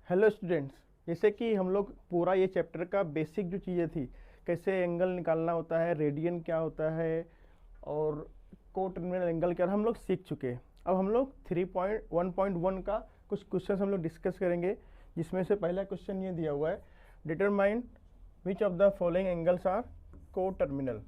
Hello students, जैसे कि हम लोग पूरा ये चैप्टर का बेसिक जो चीज़ें थी, कैसे एंगल निकालना होता है, रेडियन क्या होता है और को टर्मिनल एंगल क्या, हम लोग सीख चुके हैं। अब हम लोग 3.1.1 का कुछ क्वेश्चन हम लोग डिस्कस करेंगे, जिसमें से पहला क्वेश्चन ये दिया हुआ है, determine which of the following angles are coterminal.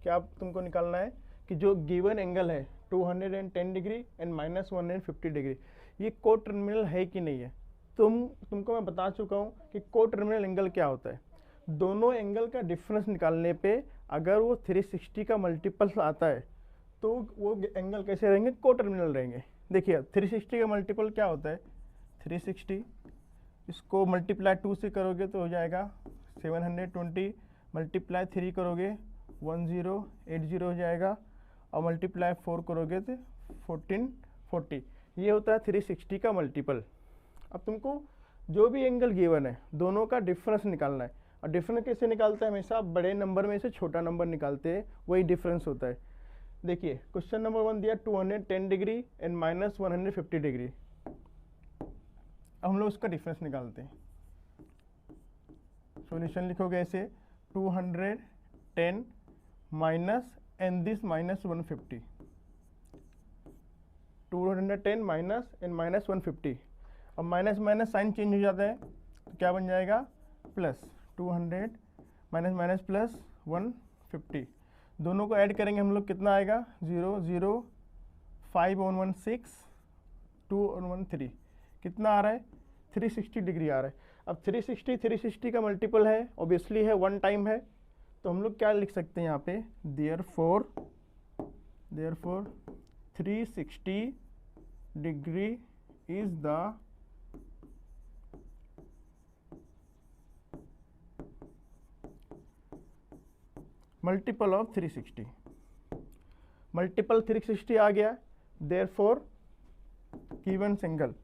क्या तुमको निकालना है कि जो गिवन एंगल है 210 डिग्री एंड -150 डिग्री, ये को टर्मिनल है कि नहीं है। तुमको मैं बता चुका हूँ कि को टर्मिनल एंगल क्या होता है। दोनों एंगल का डिफरेंस निकालने पे अगर वो 360 का मल्टीपल आता है तो वो एंगल कैसे रहेंगे, को टर्मिनल रहेंगे। देखिए 360 का मल्टीपल क्या होता है, 360, इसको मल्टीप्लाई 2 से करोगे तो हो जाएगा 720, मल्टीप्लाई 3 करोगे 1080 हो जाएगा, और मल्टीप्लाई 4 करोगे तो 1440। ये होता है 360 का मल्टीपल। अब तुमको जो भी एंगल गिवन है दोनों का डिफरेंस निकालना है। और डिफरेंस कैसे निकालते हैं, हमेशा बड़े नंबर में से छोटा नंबर निकालते हैं, वही डिफरेंस होता है। देखिए क्वेश्चन नंबर 1 दिया 210 डिग्री एंड -150 डिग्री। अब हम लोग उसका डिफरेंस निकालते हैं। सॉल्यूशन लिखोगे ऐसे 210 minus and this -150, 210 minus and -150। अब माइनस माइनस साइन चेंज हो जाता है तो क्या बन जाएगा, प्लस 200 माइनस माइनस प्लस 150। दोनों को ऐड करेंगे हम लोग, कितना आएगा, 0 0 5 1 1 6 2 1 3, कितना आ रहा है, 360 डिग्री आ रहा है। अब 360 का मल्टीपल है, ऑब्वियसली है, वन टाइम है, तो हम लोग क्या लिख सकते हैं यहाँ पे, therefore 360 degree is the multiple of 360। Multiple 360 आ गया, therefore given angle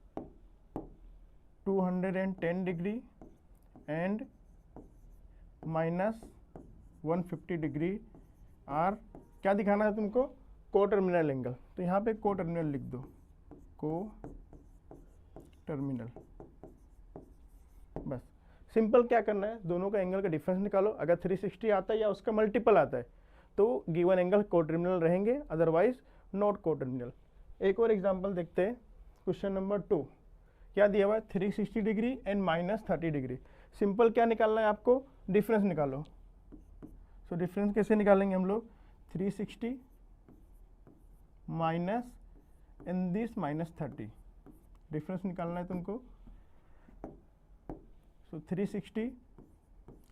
210 degree and -150 degree are, क्या दिखाना है तुमको, को टर्मिनल एंगल। तो यहाँ पे को टर्मिनल लिख दो, को टर्मिनल। बस सिंपल क्या करना है, दोनों का एंगल का डिफरेंस निकालो। अगर 360 आता है या उसका मल्टीपल आता है तो गिवन एंगल को टर्मिनल रहेंगे, अदरवाइज नॉट को टर्मिनल। एक और एग्जांपल देखते हैं, क्वेश्चन नंबर 2 क्या दिया हुआ है, 360 डिग्री एंड -30 डिग्री। सिंपल क्या निकालना है आपको, डिफरेंस निकालो। सो डिफरेंस कैसे निकालेंगे हम लोग, 360 माइनस एंड दिस -30, डिफरेंस निकालना है तुमको। सो 360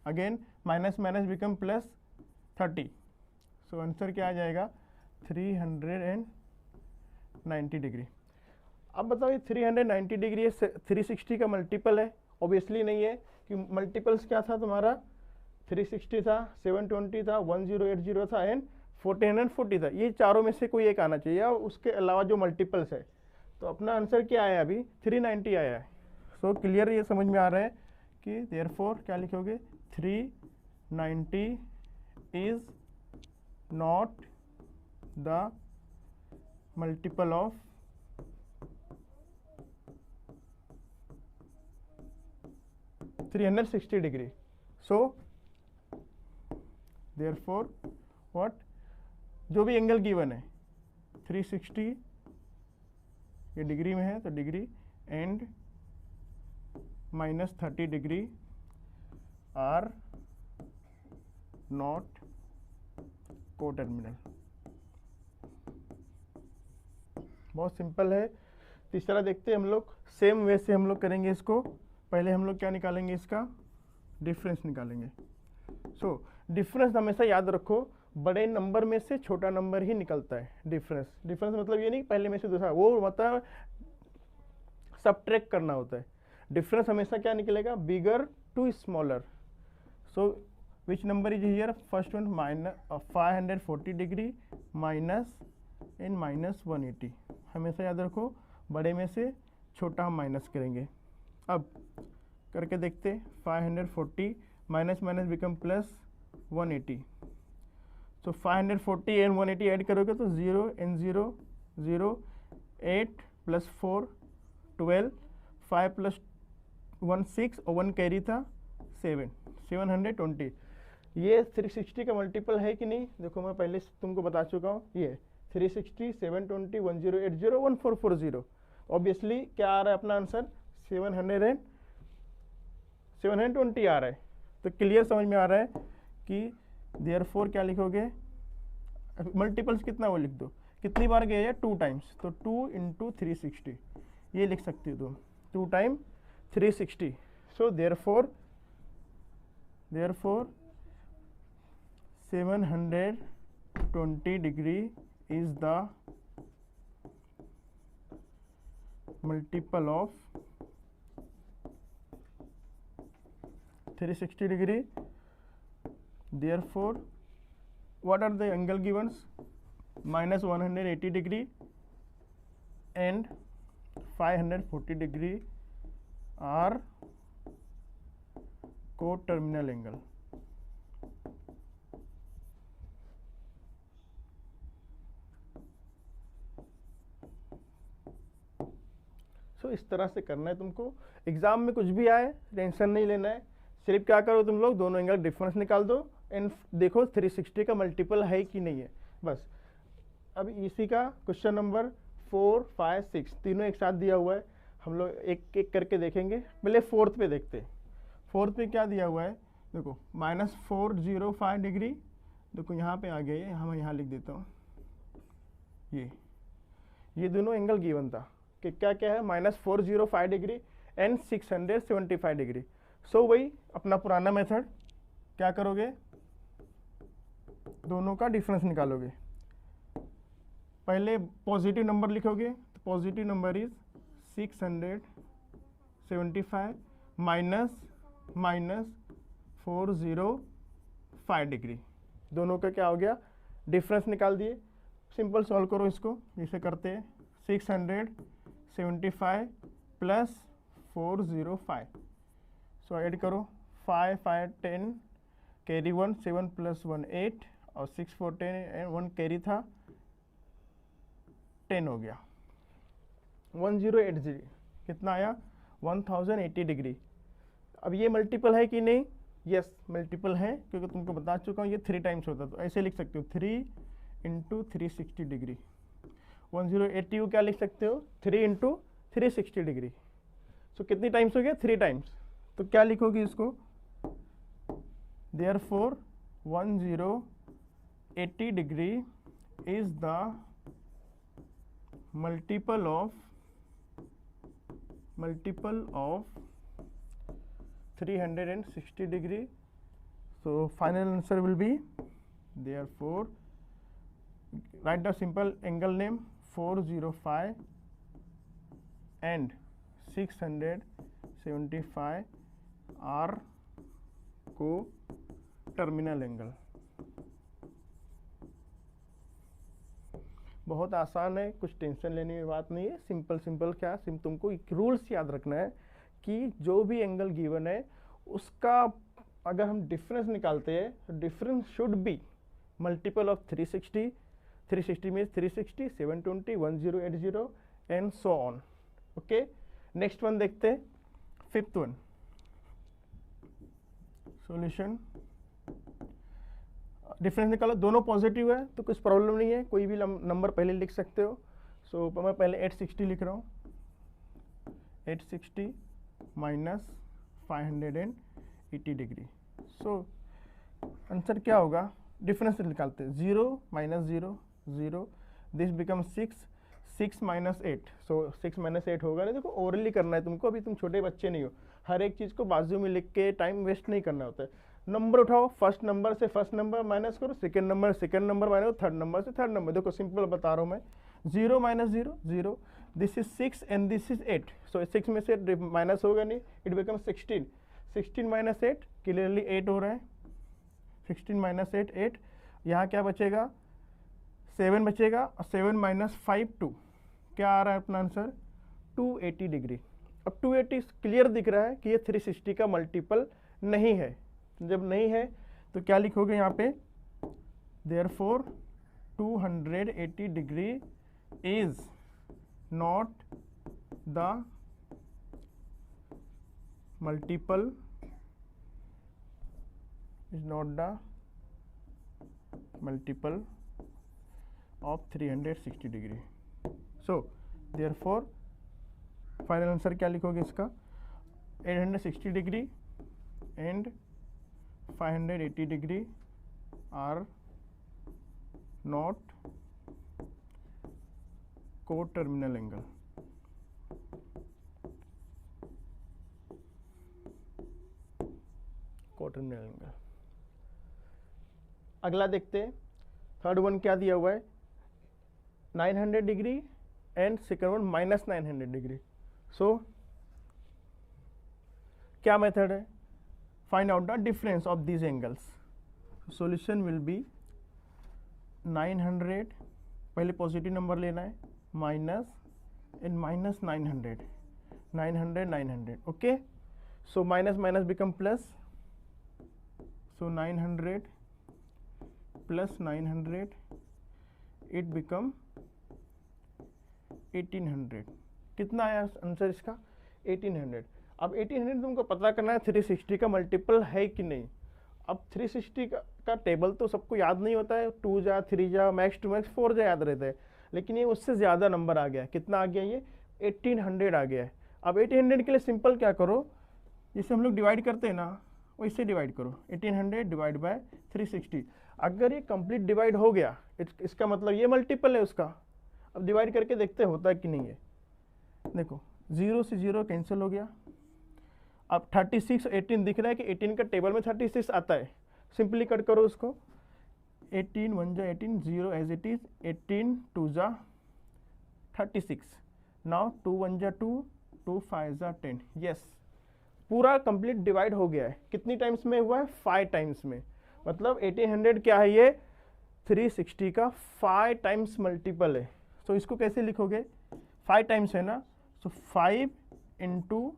again minus minus become +30, so answer क्या आ जाएगा, 390 डिग्री। अब बताओ ये 390 डिग्री 360 का मल्टीपल है, ऑब्वियसली नहीं है, कि मल्टीपल्स क्या था तुम्हारा, 360 था, 720 था, 1080 था एंड 1440 था। ये चारों में से कोई एक आना चाहिए, और उसके अलावा जो मल्टीपल्स है। तो अपना आंसर क्या आया, अभी 390 आया है। सो क्लियर, ये समझ में आ रहा है कि देयरफॉर क्या लिखोगे, 390 is not the multiple of 360 degree. So therefore what, जो भी एंगल गिवन है 360, ये डिग्री में है तो degree, and -30 degree are not coterminal. बहुत सिंपल है। तीसरा देखते हैं हम लोग, सेम वे से हम लोग करेंगे इसको। पहले हम लोग क्या निकालेंगे, इसका डिफरेंस निकालेंगे। सो डिफरेंस हमेशा याद रखो, बड़े नंबर में से छोटा नंबर ही निकलता है। डिफरेंस मतलब ये नहीं पहले में से दूसरा, वो मतलब सबट्रैक्ट करना होता है। डिफरेंस हमेशा क्या निकलेगा, bigger to smaller. So which number is here, first one, -540 degree minus and -180। हमेशा याद रखो, बड़े में से छोटा हम माइनस करेंगे। अब करके देखते, 540 minus minus become +180। So 540 and 180 add करोगे तो 0 एंड 0 0, 8 + 4 12, 5 प्लस 1 6 और 1 कैरी था 7, 720। ये 360 का मल्टीपल है कि नहीं? देखो मैं पहले तुमको बता चुका हूँ, ये 360, 720, 1080, 1440। ऑब्वियसली क्या आ रहा है अपना आंसर? 720 आ रहा है। तो क्लियर समझ में आ रहा है कि देयरफॉर क्या लिखोगे, मल्टीपल्स कितना वो लिख दो, कितनी बार गया है? 2 टाइम्स, तो 2 इंटू 360 ये लिख सकते हो तुम, 2 time 360। So therefore 720 degree is the multiple of 360 degree. Therefore, what are the angle givens? Minus 180 degree and 540 degree are co-terminal angle. तो इस तरह से करना है तुमको। एग्जाम में कुछ भी आए टेंशन नहीं लेना है, सिर्फ क्या करो तुम लोग, दोनों एंगल डिफरेंस निकाल दो एंड देखो 360 का मल्टीपल है कि नहीं है, बस। अब इसी का क्वेश्चन नंबर 4, 5, 6 तीनों एक साथ दिया हुआ है, हम लोग एक एक करके देखेंगे। पहले फोर्थ पे देखते हैं। फोर्थ पे क्या दिया हुआ है, देखो -405 डिग्री, देखो यहाँ पे आ गया है, हम यहाँ लिख देता हूँ, ये दोनों एंगल गिवन था कि क्या क्या है, -405 डिग्री एंड 675 डिग्री। सो वही अपना पुराना मेथड, क्या करोगे, दोनों का डिफरेंस निकालोगे। पहले पॉजिटिव नंबर लिखोगे, तो positive number is 675 minus 405 degree, दोनों का क्या हो गया, डिफरेंस निकाल दिए। सिंपल सॉल्व करो इसको, जिसे करते हैं 675 प्लस 405, सो ऐड करो 5, 5, 10, कैरी 1, 7 प्लस 1 8 और 6, 4, 10 एंड 1 कैरी था 10 हो गया। 1080 कितना आया, 1080 डिग्री। अब ये मल्टीपल है कि नहीं? यस मल्टीपल है, क्योंकि तुमको बता चुका हूँ ये 3 टाइम्स होता है, तो ऐसे लिख सकते हो 3 इंटू 360 डिग्री। 1080 को क्या लिख सकते हो, 3 इंटू 360 डिग्री। सो कितनी टाइम्स हो गया, 3 टाइम्स। तो क्या लिखोगे इसको, therefore 1080 degree is the multiple of 360 degree. So final answer will be, therefore write the simple angle name 405 and 675 are co-terminal angle. बहुत आसान है, कुछ टेंशन लेने की बात नहीं है, सिंपल क्या तुमको एक रूल्स याद रखना है कि जो भी एंगल गिवन है उसका अगर हम डिफरेंस निकालते हैं तो difference should be multiple of 360, 360 means 360, 720, 1080 and so on. Okay, next one देखते हैं, फिफ्थ वन। सॉल्यूशन, डिफरेंस निकालो, दोनों पॉजिटिव है तो कुछ प्रॉब्लम नहीं है, कोई भी नंबर पहले लिख सकते हो। सो मैं पहले 860 लिख रहा हूँ, 860 माइनस 580 डिग्री। सो आंसर क्या होगा, डिफरेंस निकालते हैं, 0 minus 0 0, this become 6, 6 minus 8, so 6 minus 8 होगा नहीं। देखो ओरली करना है तुमको, अभी तुम छोटे बच्चे नहीं हो, हर एक चीज़ को बाजू में लिख के टाइम वेस्ट नहीं करना होता है। नंबर उठाओ, फर्स्ट नंबर से फर्स्ट नंबर माइनस करो, second number second number minus करो, थर्ड नंबर से थर्ड नंबर। देखो सिंपल बता रहा हूँ मैं, 0 minus 0 0, this is 6 and this is 8, सो 6 में से माइनस होगा नहीं, इट बिकम 16, 16 माइनस 8 क्लियरली 8 हो रहा है, 16 माइनस 8 8, यहाँ क्या बचेगा, 7 बचेगा, और 7 माइनस 5 2, क्या आ रहा है अपना आंसर, 280 डिग्री। अब 280 क्लियर दिख रहा है कि ये 360 का मल्टीपल नहीं है। जब नहीं है तो क्या लिखोगे यहाँ पे, therefore 280 degree is not the multiple is not the multiple of 360 degree. So therefore final answer क्या लिखोगे इसका, 860 degree and 580 degree are not coterminal angle. Coterminal angle. अगला देखते हैं, थर्ड वन क्या दिया हुआ है, 900 degree and second one minus 900 degree. So क्या मेथड है, find out the difference of these angles. Solution will be 900, पहले पॉजिटिव नंबर लेना है, minus and minus 900, 900 900. Okay, so minus minus become plus, so 900 plus 900 it become 1800. कितना आया answer इसका, 1800. अब 1800 तुमको पता करना है 360 का मल्टीपल है कि नहीं. अब 360 का टेबल तो सबको याद नहीं होता है, 2 जा 3 जा मैक्स टू मैक्स 4 जा याद रहता है, लेकिन ये उससे ज़्यादा नंबर आ गया. कितना आ गया, ये 1800 आ गया है. अब 1800 के लिए सिंपल क्या करो, जिसे हम लोग डिवाइड करते हैं ना वैसे डिवाइड करो, 1800 डिवाइड बाय 360. अगर ये कंप्लीट डिवाइड हो गया इसका मतलब ये मल्टीपल है उसका. अब डिवाइड करके देखते होता है कि नहीं है. देखो 0 से 0 कैंसिल हो गया. अब 36 18 दिख रहा है कि 18 का टेबल में 36 आता है, सिंपली कट करो उसको. 18 1 जा 18, 0 एज इट इज, 18 2 जा 36. नाउ 2 1 जा 2, 2 5 जा 10. यस, पूरा कंप्लीट डिवाइड हो गया है. कितनी टाइम्स में हुआ है, 5 टाइम्स में. मतलब 1800 क्या है, ये 360 का 5 टाइम्स मल्टीपल है. सो इसको कैसे लिखोगे, 5 टाइम्स है ना, सो 5 into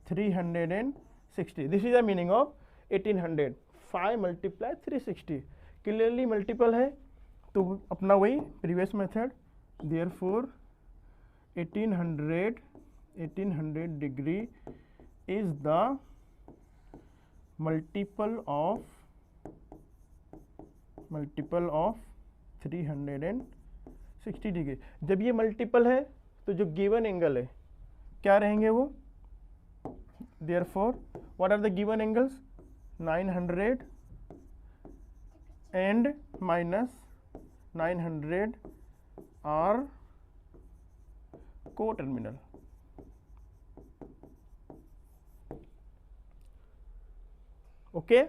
360. This is the meaning of 1800. 5 multiply 360 clearly multiple है. तो अपना वही previous method, therefore 1800 degree is the multiple of 360 degree. जब ये मल्टीपल है तो जो गिवन एंगल है क्या रहेंगे वो, therefore what are the given angles, 900 and minus 900 are coterminal. Okay,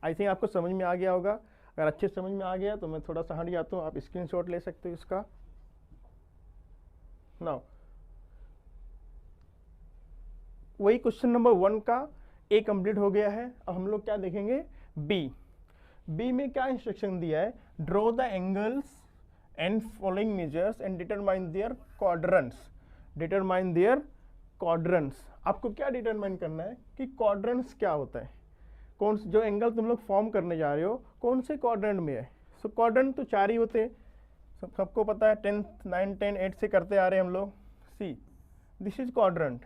I think आपको समझ में आ गया होगा. अगर अच्छे समझ में आ गया तो मैं थोड़ा सा हट जाता हूँ, आप स्क्रीनशॉट ले सकते हो इसका. नाउ वही क्वेश्चन नंबर 1 का ए कंप्लीट हो गया है. अब हम लोग क्या देखेंगे, बी में क्या इंस्ट्रक्शन दिया है, draw the angles and following measures and determine there quadrants. आपको क्या डिटरमाइन करना है कि क्वाड्रेंट्स क्या होता है, कौन जो एंगल तुम लोग फॉर्म करने जा रहे हो कौन से क्वाड्रेंट में है. सो क्वाड्रेंट तो 4 ही होते हैं, सबको पता है, 10th 9 10 8 से करते आ रहे हैं हम लोग. See, this is quadrant,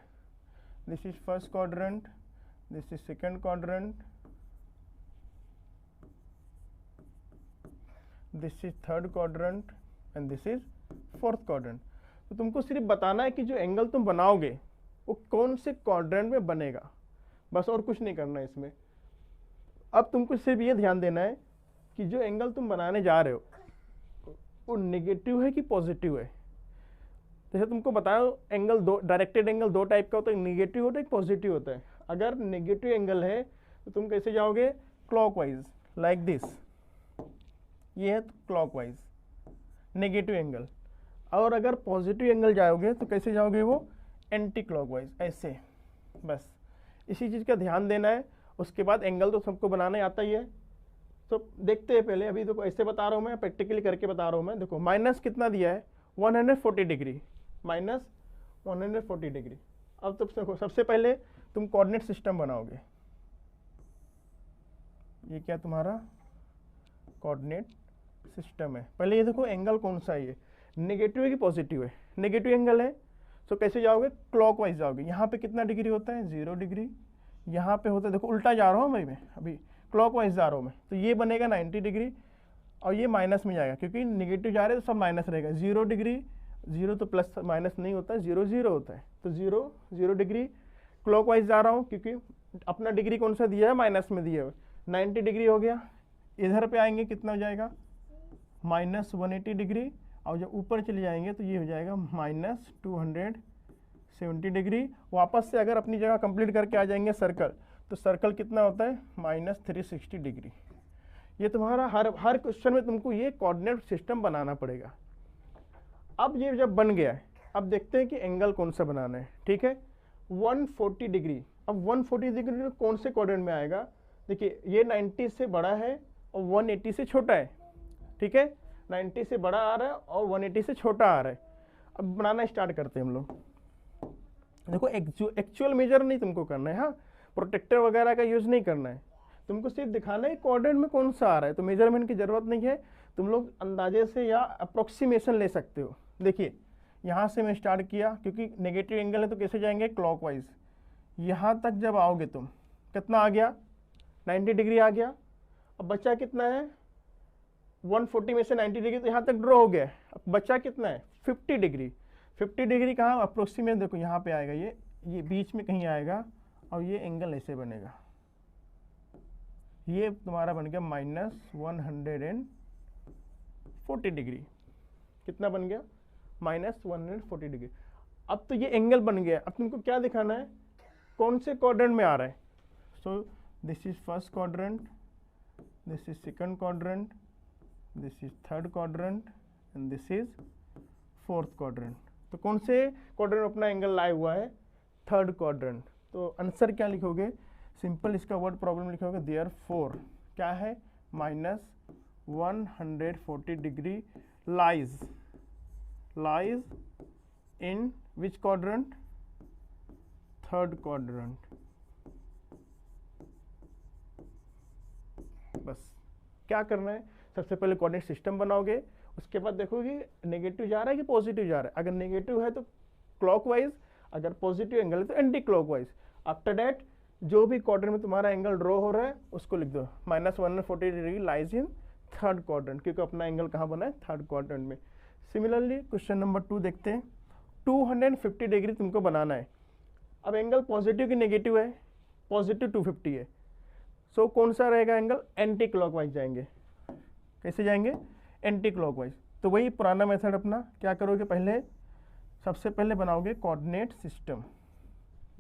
this is first quadrant, this is second quadrant, this is third quadrant and this is fourth quadrant. तो तुमको सिर्फ बताना है कि जो एंगल तुम बनाओगे वो कौन से क्वाड्रेंट में बनेगा, बस, और कुछ नहीं करना है इसमें. अब तुमको सिर्फ ये ध्यान देना है कि जो एंगल तुम बनाने जा रहे हो वो नेगेटिव है कि पॉजिटिव है. जैसे तुमको बताओ एंगल डायरेक्टेड एंगल 2 टाइप का होता है, नेगेटिव होता है, एक पॉजिटिव होता है. अगर नेगेटिव एंगल है तो तुम कैसे जाओगे, क्लॉकवाइज, लाइक दिस. ये है क्लॉकवाइज नेगेटिव एंगल. और अगर पॉजिटिव एंगल जाओगे तो कैसे जाओगे, वो एंटी क्लॉकवाइज, ऐसे. बस इसी चीज़ का ध्यान देना है. उसके बाद एंगल तो सबको बनाने आता ही है. तो देखते हैं पहले, अभी देखो ऐसे बता रहा हूँ मैं, प्रैक्टिकली करके बता रहा हूँ मैं. देखो माइनस कितना दिया है, 140 डिग्री, माइनस 140 डिग्री. अब तो देखो सबसे पहले तुम कोऑर्डिनेट सिस्टम बनाओगे. ये क्या तुम्हारा कोऑर्डिनेट सिस्टम है. पहले ये देखो एंगल कौन सा है, ये नेगेटिव है कि पॉजिटिव है, नेगेटिव एंगल है. तो कैसे जाओगे, क्लॉकवाइज जाओगे. यहाँ पे कितना डिग्री होता है, 0 डिग्री. यहाँ पे होता है, देखो उल्टा जा रहा हूँ मैं अभी क्लॉकवाइज जा रहा हूँ मैं, तो ये बनेगा 90 डिग्री और ये माइनस में जाएगा, क्योंकि निगेटिव जा रहे हैं तो सब माइनस रहेगा। 0 डिग्री, 0 तो प्लस माइनस नहीं होता है, 0 0 होता है, तो 0 डिग्री क्लॉकवाइज जा रहा हूँ, क्योंकि अपना डिग्री कौन सा दिया है, माइनस में दिया है। 90 डिग्री हो गया, इधर पे आएंगे कितना हो जाएगा, -180 डिग्री, और जब ऊपर चले जाएंगे तो ये हो जाएगा -270 डिग्री। वापस से अगर अपनी जगह कंप्लीट करके आ जाएंगे सर्कल, तो सर्कल कितना होता है, -360 डिग्री। ये तुम्हारा हर क्वेश्चन में तुमको ये कोऑर्डिनेट सिस्टम बनाना पड़ेगा। अब ये जब बन गया है, अब देखते हैं कि एंगल कौन सा बनाना है। ठीक है, 140 डिग्री। अब 140 डिग्री कौन से कोऑर्डिनेट में आएगा, देखिए ये 90 से बड़ा है और 180 से छोटा है। ठीक है, 90 से बड़ा आ रहा है और 180 से छोटा आ रहा है। अब बनाना स्टार्ट करते हैं हम लोग। देखो एक्चुअल मेजर नहीं तुमको करना है, हाँ, प्रोटेक्टर वगैरह का यूज़ नहीं करना है, तुमको सिर्फ दिखाना है कोऑर्डिनेट में कौन सा आ रहा है। तो मेजरमेंट की ज़रूरत नहीं है, तुम लोग अंदाजे से या अप्रोक्सीमेशन ले सकते हो। देखिए यहाँ से मैं स्टार्ट किया, क्योंकि नेगेटिव एंगल है तो कैसे जाएंगे, क्लॉकवाइज। यहाँ तक जब आओगे तुम, कितना आ गया, 90 डिग्री आ गया। अब बचा कितना है, 140 में से 90 डिग्री तो यहाँ तक ड्रॉ हो गया। अब बचा कितना है, 50 डिग्री। 50 डिग्री कहाँ, अप्रोक्सीमेट देखो यहाँ पे आएगा, ये बीच में कहीं आएगा, और ये एंगल ऐसे बनेगा। ये तुम्हारा बन गया -140 डिग्री। कितना बन गया, -140 डिग्री। अब तो ये एंगल बन गया। अब तुमको क्या दिखाना है, कौन से क्वाड्रेंट में आ रहा है। So this is first quadrant, this is second quadrant, this is third quadrant and this is fourth quadrant. तो कौन से क्वाड्रेंट अपना एंगल लाया हुआ है, थर्ड क्वाड्रेंट। तो आंसर क्या लिखोगे, सिंपल इसका वर्ड प्रॉब्लम लिखोगे, देयरफॉर क्या है, -140 डिग्री लाइज इन विच क्वाड्रेंट, थर्ड क्वाड्रेंट। बस क्या करना है, सबसे पहले कोऑर्डिनेट सिस्टम बनाओगे, उसके बाद देखोगे नेगेटिव जा रहा है कि पॉजिटिव जा रहा है। अगर नेगेटिव है तो क्लॉकवाइज, अगर पॉजिटिव एंगल है तो एंटी क्लॉकवाइज। आफ्टर दैट जो भी क्वाड्रेंट में तुम्हारा एंगल ड्रॉ हो रहा है उसको लिख दो, -140 degree lies in third quadrant, क्योंकि अपना एंगल कहाँ बना है, थर्ड क्वाड्रेंट में। सिमिलरली क्वेश्चन नंबर 2 देखते हैं। 250 डिग्री तुमको बनाना है। अब एंगल पॉजिटिव की नेगेटिव है, पॉजिटिव 250 है, सो कौन सा रहेगा एंगल, एंटी क्लॉकवाइज जाएंगे। कैसे जाएंगे, एंटी क्लॉकवाइज। तो वही पुराना मेथड अपना, क्या करोगे, पहले सबसे पहले बनाओगे कोऑर्डिनेट सिस्टम।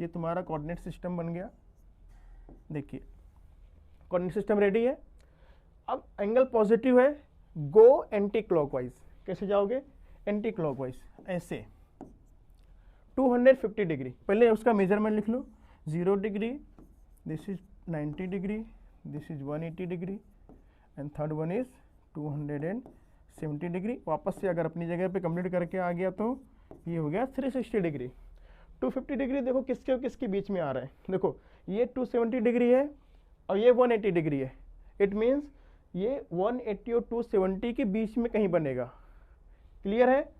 ये तुम्हारा कोऑर्डिनेट सिस्टम बन गया। देखिए कोऑर्डिनेट सिस्टम रेडी है। अब एंगल पॉजिटिव है, गो एंटी क्लॉकवाइज। कैसे जाओगे, एंटी क्लॉकवाइज, ऐसे 250 डिग्री। पहले उसका मेजरमेंट लिख लो, 0 degree, this is 90 degree, this is 180 degree and third one is 270 degree. वापस से अगर अपनी जगह पे कंप्लीट करके आ गया तो ये हो गया 360 डिग्री। 250 डिग्री देखो किसके और किसके बीच में आ रहा है, देखो ये 270 डिग्री है और ये 180 डिग्री है। इट मीन्स ये 180 और 270 के बीच में कहीं बनेगा। क्लियर है।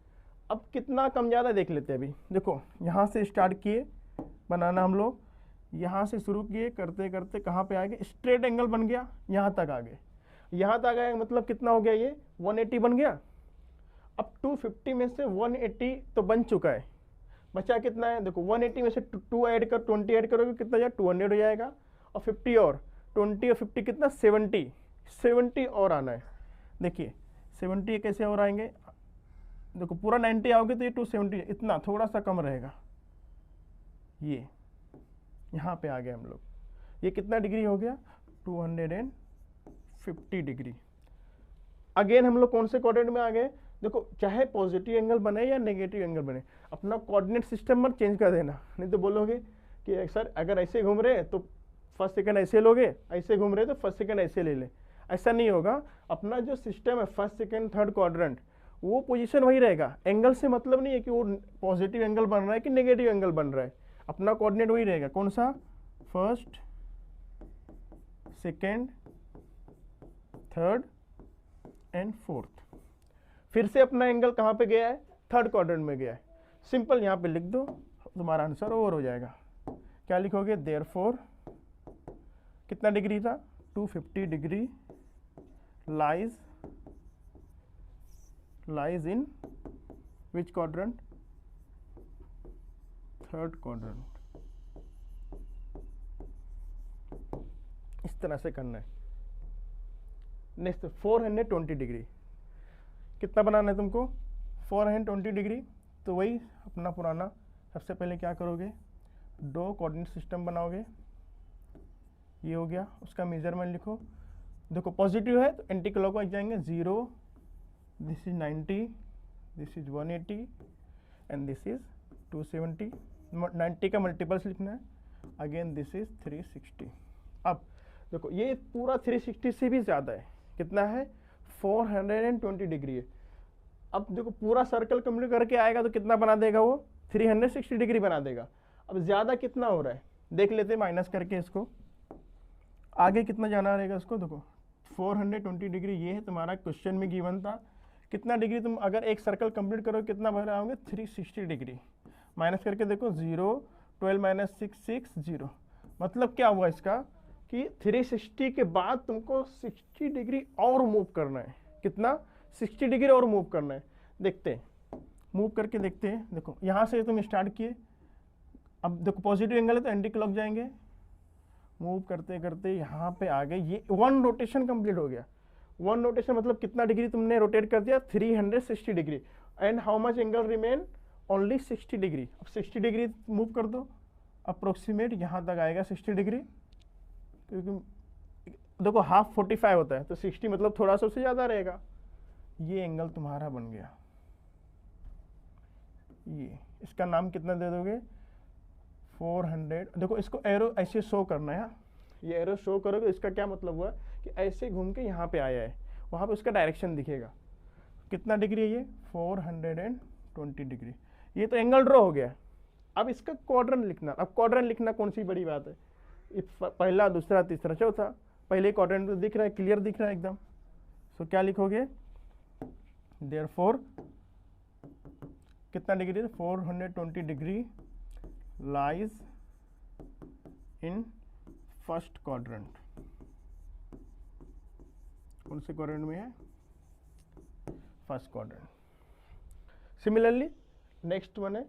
अब कितना कम ज़्यादा देख लेते हैं। अभी देखो यहाँ से स्टार्ट किए बनाना हम लोग, यहाँ से शुरू किए, करते करते कहाँ पे आ गए, स्ट्रेट एंगल बन गया, यहाँ तक आ गए। यहाँ तक आया मतलब कितना हो गया, ये 180 बन गया। अब 250 में से 180 तो बन चुका है, बचा कितना है, देखो 180 में से 2 ऐड कर, 20 ऐड करोगे कितना जाएगा, 200 हो जाएगा। और 50 और 20 और 50 कितना, 70 और आना है। देखिए 70 कैसे और आएंगे, देखो पूरा 90 आओगे तो ये 270, इतना थोड़ा सा कम रहेगा। ये यहाँ पे आ गए हम लोग, ये कितना डिग्री हो गया, 250 डिग्री। अगेन हम लोग कौन से कोऑर्डिनेट में आ गए, देखो चाहे पॉजिटिव एंगल बने या नेगेटिव एंगल बने, अपना कोऑर्डिनेट सिस्टम मत चेंज कर देना। नहीं तो बोलोगे कि सर अगर ऐसे घूम रहे हैं तो फर्स्ट सेकंड ऐसे लोगे, ऐसे घूम रहे तो फर्स्ट सेकंड ऐसे ले ले। ऐसा नहीं होगा। अपना जो सिस्टम है फर्स्ट सेकंड थर्ड क्वाड्रेंट, वो पोजीशन वही रहेगा। एंगल से मतलब नहीं है कि वो पॉजिटिव एंगल बन रहा है कि नेगेटिव एंगल बन रहा है, अपना कोऑर्डिनेट वही रहेगा। कौन सा, first second third and fourth. फिर से अपना एंगल कहाँ पे गया है, थर्ड क्वाड्रेंट में गया है। सिंपल यहाँ पे लिख दो, तुम्हारा आंसर ओवर हो जाएगा। क्या लिखोगे, देयरफॉर कितना डिग्री था, 250 degree lies in which quadrant, third quadrant. इस तरह से करना है। नेक्स्ट 420 डिग्री, कितना बनाना है तुमको, 420 डिग्री। तो वही अपना पुराना, सबसे पहले क्या करोगे, दो कोऑर्डिनेट सिस्टम बनाओगे, ये हो गया, उसका मेजरमेंट लिखो। देखो पॉजिटिव है तो एंटी क्लॉकवाइज जाएंगे, 0, this is 90, this is 180 and this is 270। 90 का मल्टीपल्स लिखना है, अगेन दिस इज 360। अब देखो ये पूरा 360 से भी ज़्यादा है, कितना है, 420 डिग्री है। अब देखो पूरा सर्कल कंप्लीट करके आएगा तो कितना बना देगा वो, 360 डिग्री बना देगा। अब ज़्यादा कितना हो रहा है देख लेते, माइनस करके इसको, आगे कितना जाना रहेगा उसको। देखो 420 डिग्री ये है तुम्हारा, क्वेश्चन में गिवन था कितना डिग्री तुम अगर एक सर्कल कंप्लीट करो कितना बन रहा होंगे, 360 डिग्री। माइनस करके देखो, 0, 12 माइनस 6, 6, 0। मतलब क्या हुआ इसका कि 360 के बाद तुमको 60 डिग्री और मूव करना है। कितना, 60 डिग्री और मूव करना है। देखते हैं, मूव करके देखते हैं। देखो यहाँ से तुम स्टार्ट किए, अब देखो पॉजिटिव एंगल है तो एंटी क्लॉक जाएंगे, मूव करते करते यहाँ पे आ गए, ये 1 रोटेशन कंप्लीट हो गया। 1 रोटेशन मतलब कितना डिग्री तुमने रोटेट कर दिया, 360 degree. And how much angle remain, only 60 degree. अब 60 डिग्री मूव कर दो, अप्रोक्सीमेट यहाँ तक आएगा 60 डिग्री, क्योंकि देखो हाफ 45 होता है तो 60 मतलब थोड़ा सा उससे ज़्यादा रहेगा। ये एंगल तुम्हारा बन गया। ये इसका नाम कितना दे दोगे, 400। देखो इसको एरो ऐसे शो करना है, ये एरो शो करोगे, इसका क्या मतलब हुआ कि ऐसे घूम के यहाँ पे आया है, वहाँ पे उसका डायरेक्शन दिखेगा। कितना डिग्री है ये, 420 डिग्री। ये तो एंगल ड्रॉ हो गया। अब इसका क्वाड्रेंट लिखना। अब क्वाड्रेंट लिखना कौन सी बड़ी बात है, पहला, दूसरा, तीसरा, चौथा। पहले क्वाड्रेंट तो दिख रहा है, क्लियर दिख रहा है एकदम। सो क्या लिखोगे, देयरफॉर कितना डिग्री है, 420 degree lies in first quadrant. कौन से क्वाड्रेंट में है, first quadrant. Similarly next one है,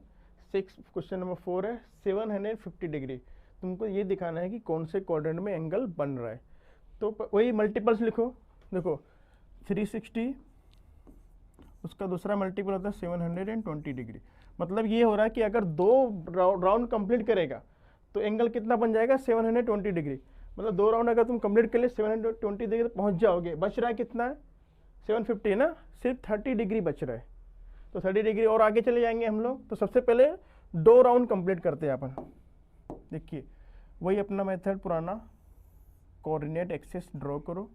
क्वेश्चन नंबर 4 है, 750 डिग्री। तुमको ये दिखाना है कि कौन से क्वाड्रेंट में एंगल बन रहा है। तो वही मल्टीपल्स लिखो। देखो 360, उसका दूसरा मल्टीपल होता है 720 डिग्री। मतलब ये हो रहा है कि अगर 2 राउंड कंप्लीट करेगा तो एंगल कितना बन जाएगा, 720 डिग्री। मतलब 2 राउंड अगर तुम कंप्लीट कर ले 720 डिग्री पहुंच जाओगे। बच रहा है कितना है, 750 है ना, सिर्फ 30 डिग्री बच रहा है। तो 30 डिग्री और आगे चले जाएंगे हम लोग। तो सबसे पहले 2 राउंड कंप्लीट करते हैं अपन। देखिए वही अपना मेथड पुराना, कोऑर्डिनेट एक्सिस ड्रॉ करो।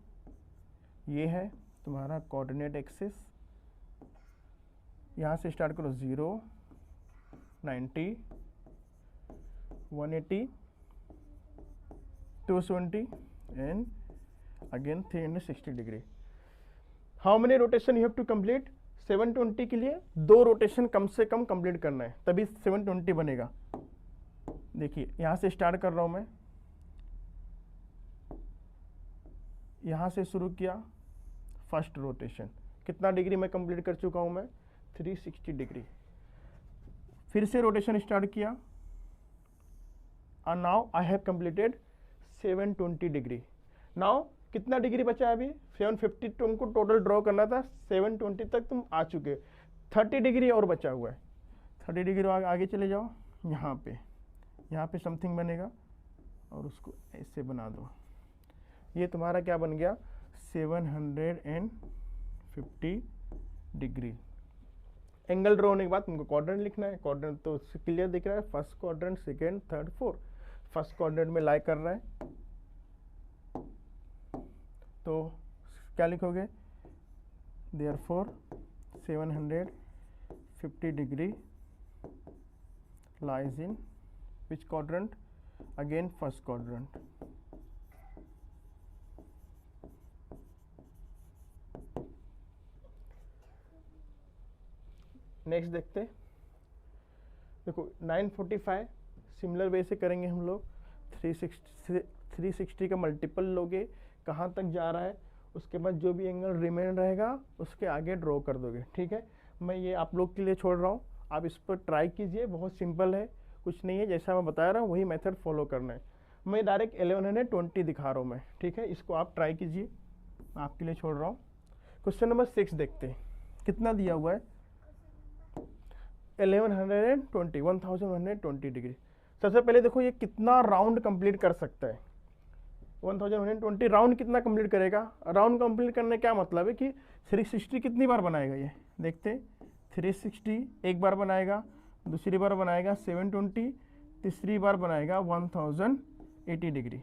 ये है तुम्हारा कोऑर्डिनेट एक्सिस, यहाँ से स्टार्ट करो, 0, 90, 180, 270 and again 360 degree. How many rotation you have to complete, 720 के लिए 2 रोटेशन कम से कम कंप्लीट करना है, तभी 720 बनेगा। देखिए यहाँ से स्टार्ट कर रहा हूँ मैं, यहाँ से शुरू किया फर्स्ट रोटेशन, कितना डिग्री मैं कंप्लीट कर चुका हूँ मैं, 360 डिग्री। फिर से रोटेशन स्टार्ट किया and now I have completed 720 degree. Now कितना डिग्री बचा है अभी, 750 तुमको टोटल ड्रॉ करना था, 720 तक तुम आ चुके, 30 डिग्री और बचा हुआ है। 30 डिग्री आगे चले जाओ, यहाँ पे समथिंग बनेगा और उसको ऐसे बना दो। ये तुम्हारा क्या बन गया, 750 डिग्री। एंगल ड्रॉ होने के बाद तुमको क्वाड्रेंट लिखना है। क्वाड्रेंट तो क्लियर दिख रहा है, first quadrant, second, third, fourth. First quadrant में लाई कर रहा है तो क्या लिखोगे, देयरफॉर 750 डिग्री लाइज इन विच quadrant, again first quadrant. Next देखते, देखो 945 सिमिलर वे से करेंगे हम लोग। 360 का मल्टीपल लोगे, कहाँ तक जा रहा है, उसके बाद जो भी एंगल रिमेन रहेगा उसके आगे ड्रॉ कर दोगे। ठीक है, मैं ये आप लोग के लिए छोड़ रहा हूँ, आप इस पर ट्राई कीजिए, बहुत सिंपल है, कुछ नहीं है, जैसा मैं बता रहा हूँ वही मेथड फॉलो करना है। मैं डायरेक्ट 1120 दिखा रहा हूँ मैं। ठीक है, इसको आप ट्राई कीजिए, आपके लिए छोड़ रहा हूँ। क्वेश्चन नंबर 6 देखते हैं, कितना दिया हुआ है, 1120 डिग्री। सबसे पहले देखो ये कितना राउंड कंप्लीट कर सकता है। 1120 राउंड कितना कंप्लीट करेगा, राउंड कंप्लीट करने क्या मतलब है कि 360 कितनी बार बनाएगा ये, देखते हैं। 360 एक बार बनाएगा, दूसरी बार बनाएगा 720, तीसरी बार बनाएगा 1080 डिग्री।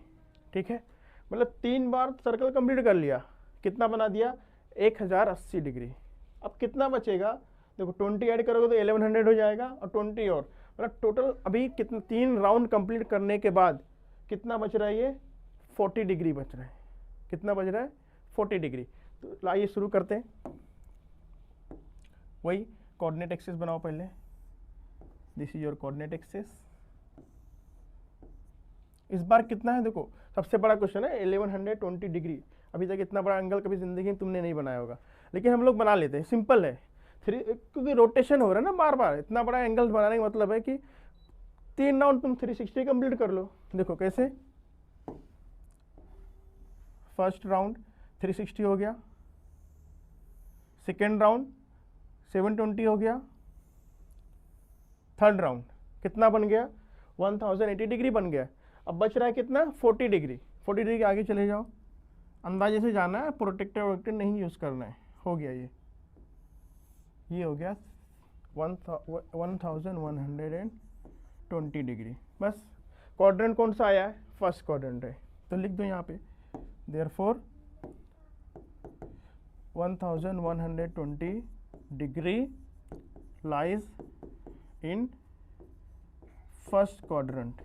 ठीक है, मतलब 3 बार सर्कल कंप्लीट कर लिया, कितना बना दिया, 1080 डिग्री। अब कितना बचेगा, देखो 20 ऐड करोगे तो 1100 हो जाएगा, और 20 और, मतलब टोटल अभी कितना, 3 राउंड कंप्लीट करने के बाद कितना बच रहा है, ये 40 डिग्री बच रहा है। कितना बच रहा है, 40 डिग्री। तो लाइए शुरू करते हैं, वही कोऑर्डिनेट एक्सिस बनाओ पहले, this is your coordinate axis. इस बार कितना है, देखो सबसे बड़ा क्वेश्चन है 1120 डिग्री। अभी तक इतना बड़ा एंगल कभी जिंदगी में तुमने नहीं बनाया होगा, लेकिन हम लोग बना लेते हैं, सिंपल है। क्योंकि रोटेशन हो रहा है ना बार बार, इतना बड़ा एंगल बनाने का मतलब है कि 3 राउंड तुम 360 कंप्लीट कर लो। देखो कैसे, फर्स्ट राउंड 360 हो गया, सेकेंड राउंड 720 हो गया, थर्ड राउंड कितना बन गया, 1080 डिग्री बन गया। अब बच रहा है कितना, 40 डिग्री। 40 डिग्री आगे चले जाओ, अंदाजे से जाना है, प्रोटेक्टर वोटेक्टर नहीं यूज़ करना है। हो गया ये हो गया 1120 डिग्री। बस क्वाड्रेंट कौन सा आया है, फर्स्ट क्वाड्रेंट है, तो लिख दो यहाँ पे, therefore 1120 degree lies in first quadrant.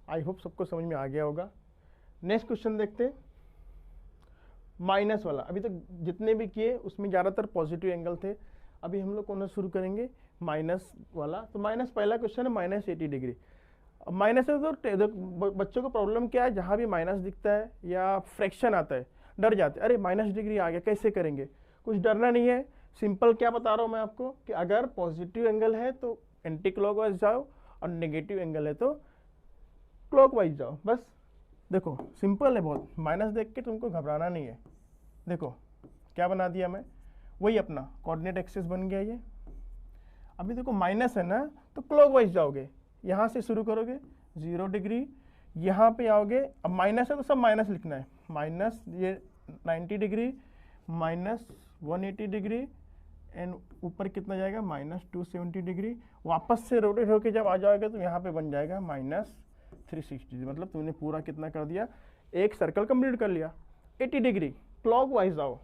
I hope सबको समझ में आ गया होगा। नेक्स्ट क्वेश्चन देखते हैं, माइनस वाला। अभी तक जितने भी किए उसमें ज़्यादातर पॉजिटिव एंगल थे, अभी हम लोग कौन सा शुरू करेंगे, माइनस वाला। तो माइनस पहला क्वेश्चन है, -80 डिग्री। अब माइनस है तो बच्चों को प्रॉब्लम क्या है, जहाँ भी माइनस दिखता है या फ्रैक्शन आता है डर जाते हैं, अरे माइनस डिग्री आ गया कैसे करेंगे। कुछ डरना नहीं है, सिंपल क्या बता रहा हूँ मैं आपको कि अगर पॉजिटिव एंगल है तो एंटी क्लॉकवाइज जाओ, और नेगेटिव एंगल है तो क्लॉकवाइज जाओ। बस देखो सिंपल है बहुत, माइनस देख के तुमको घबराना नहीं है। देखो क्या बना दिया मैं, वही अपना कोऑर्डिनेट एक्सिस बन गया ये। अभी देखो माइनस है ना, तो क्लॉकवाइज जाओगे, यहाँ से शुरू करोगे 0 डिग्री, यहाँ पे आओगे। अब माइनस है तो सब माइनस लिखना है, माइनस ये 90 डिग्री, -180 डिग्री, एंड ऊपर कितना जाएगा, -270 डिग्री। वापस से रोटेट होके जब आ जाओगे तो यहाँ पे बन जाएगा -360। मतलब तुमने पूरा कितना कर दिया, एक सर्कल कंप्लीट कर लिया। 80 डिग्री क्लॉकवाइज आओ,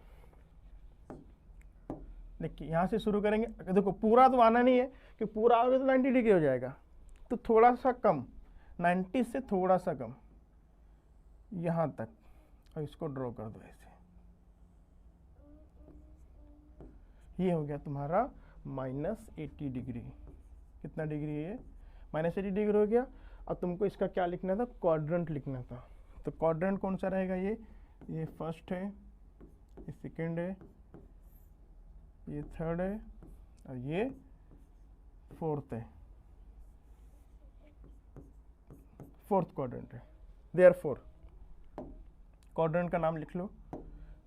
देखिए यहाँ से शुरू करेंगे। देखो पूरा तो आना नहीं है, कि पूरा आओगे तो 90 डिग्री हो जाएगा, तो थोड़ा सा कम, 90 से थोड़ा सा कम यहाँ तक, और इसको ड्रॉ कर दो ऐसे। ये हो गया तुम्हारा -80 डिग्री। कितना डिग्री है ये, -80 डिग्री हो गया। अब तुमको इसका क्या लिखना था, क्वाड्रेंट लिखना था। तो क्वाड्रेंट कौन सा रहेगा, ये फर्स्ट है, ये सेकेंड है, ये थर्ड है, और ये फोर्थ है, फोर्थ क्वाड्रेंट है। देयरफॉर क्वाड्रेंट का नाम लिख लो,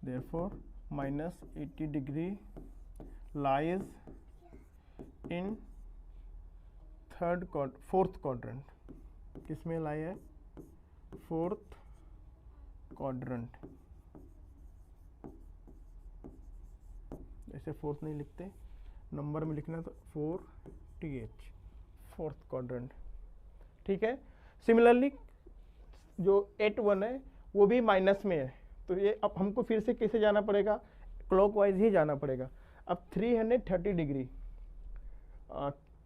therefore -80 degree lies in fourth quadrant. किसमें लाई है, फोर्थ क्वाड्रेंट। ऐसे फोर्थ नहीं लिखते, नंबर में लिखना, तो 4th फोर्थ क्वाड्रेंट। ठीक है, सिमिलरली जो 8-1 है वो भी माइनस में है, तो ये अब हमको फिर से कैसे जाना पड़ेगा, क्लॉकवाइज ही जाना पड़ेगा। अब 330 डिग्री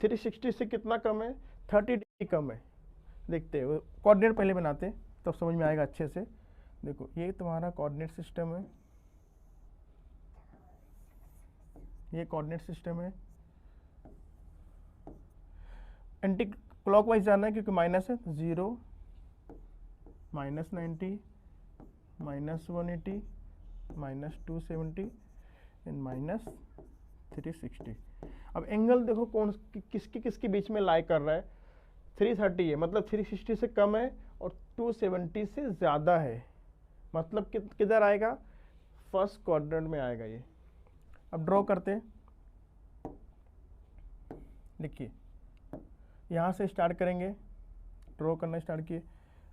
360 से कितना कम है, 30 डिग्री कम है। देखते हैं, कोऑर्डिनेट पहले बनाते हैं तब समझ में आएगा अच्छे से। देखो ये तुम्हारा कोऑर्डिनेट सिस्टम है, ये कोऑर्डिनेट सिस्टम है, एंटी क्लॉकवाइज जाना है क्योंकि माइनस है, 0 -90 -180 -270 एंड -360। अब एंगल देखो कौन किसके किसके बीच में लाई कर रहा है, 330 है, मतलब 360 से कम है और 270 से ज़्यादा है, मतलब किधर आएगा, फर्स्ट क्वाड्रेंट में आएगा ये। अब ड्रॉ करते हैं, देखिए यहाँ से स्टार्ट करेंगे, ड्रॉ करना स्टार्ट किए,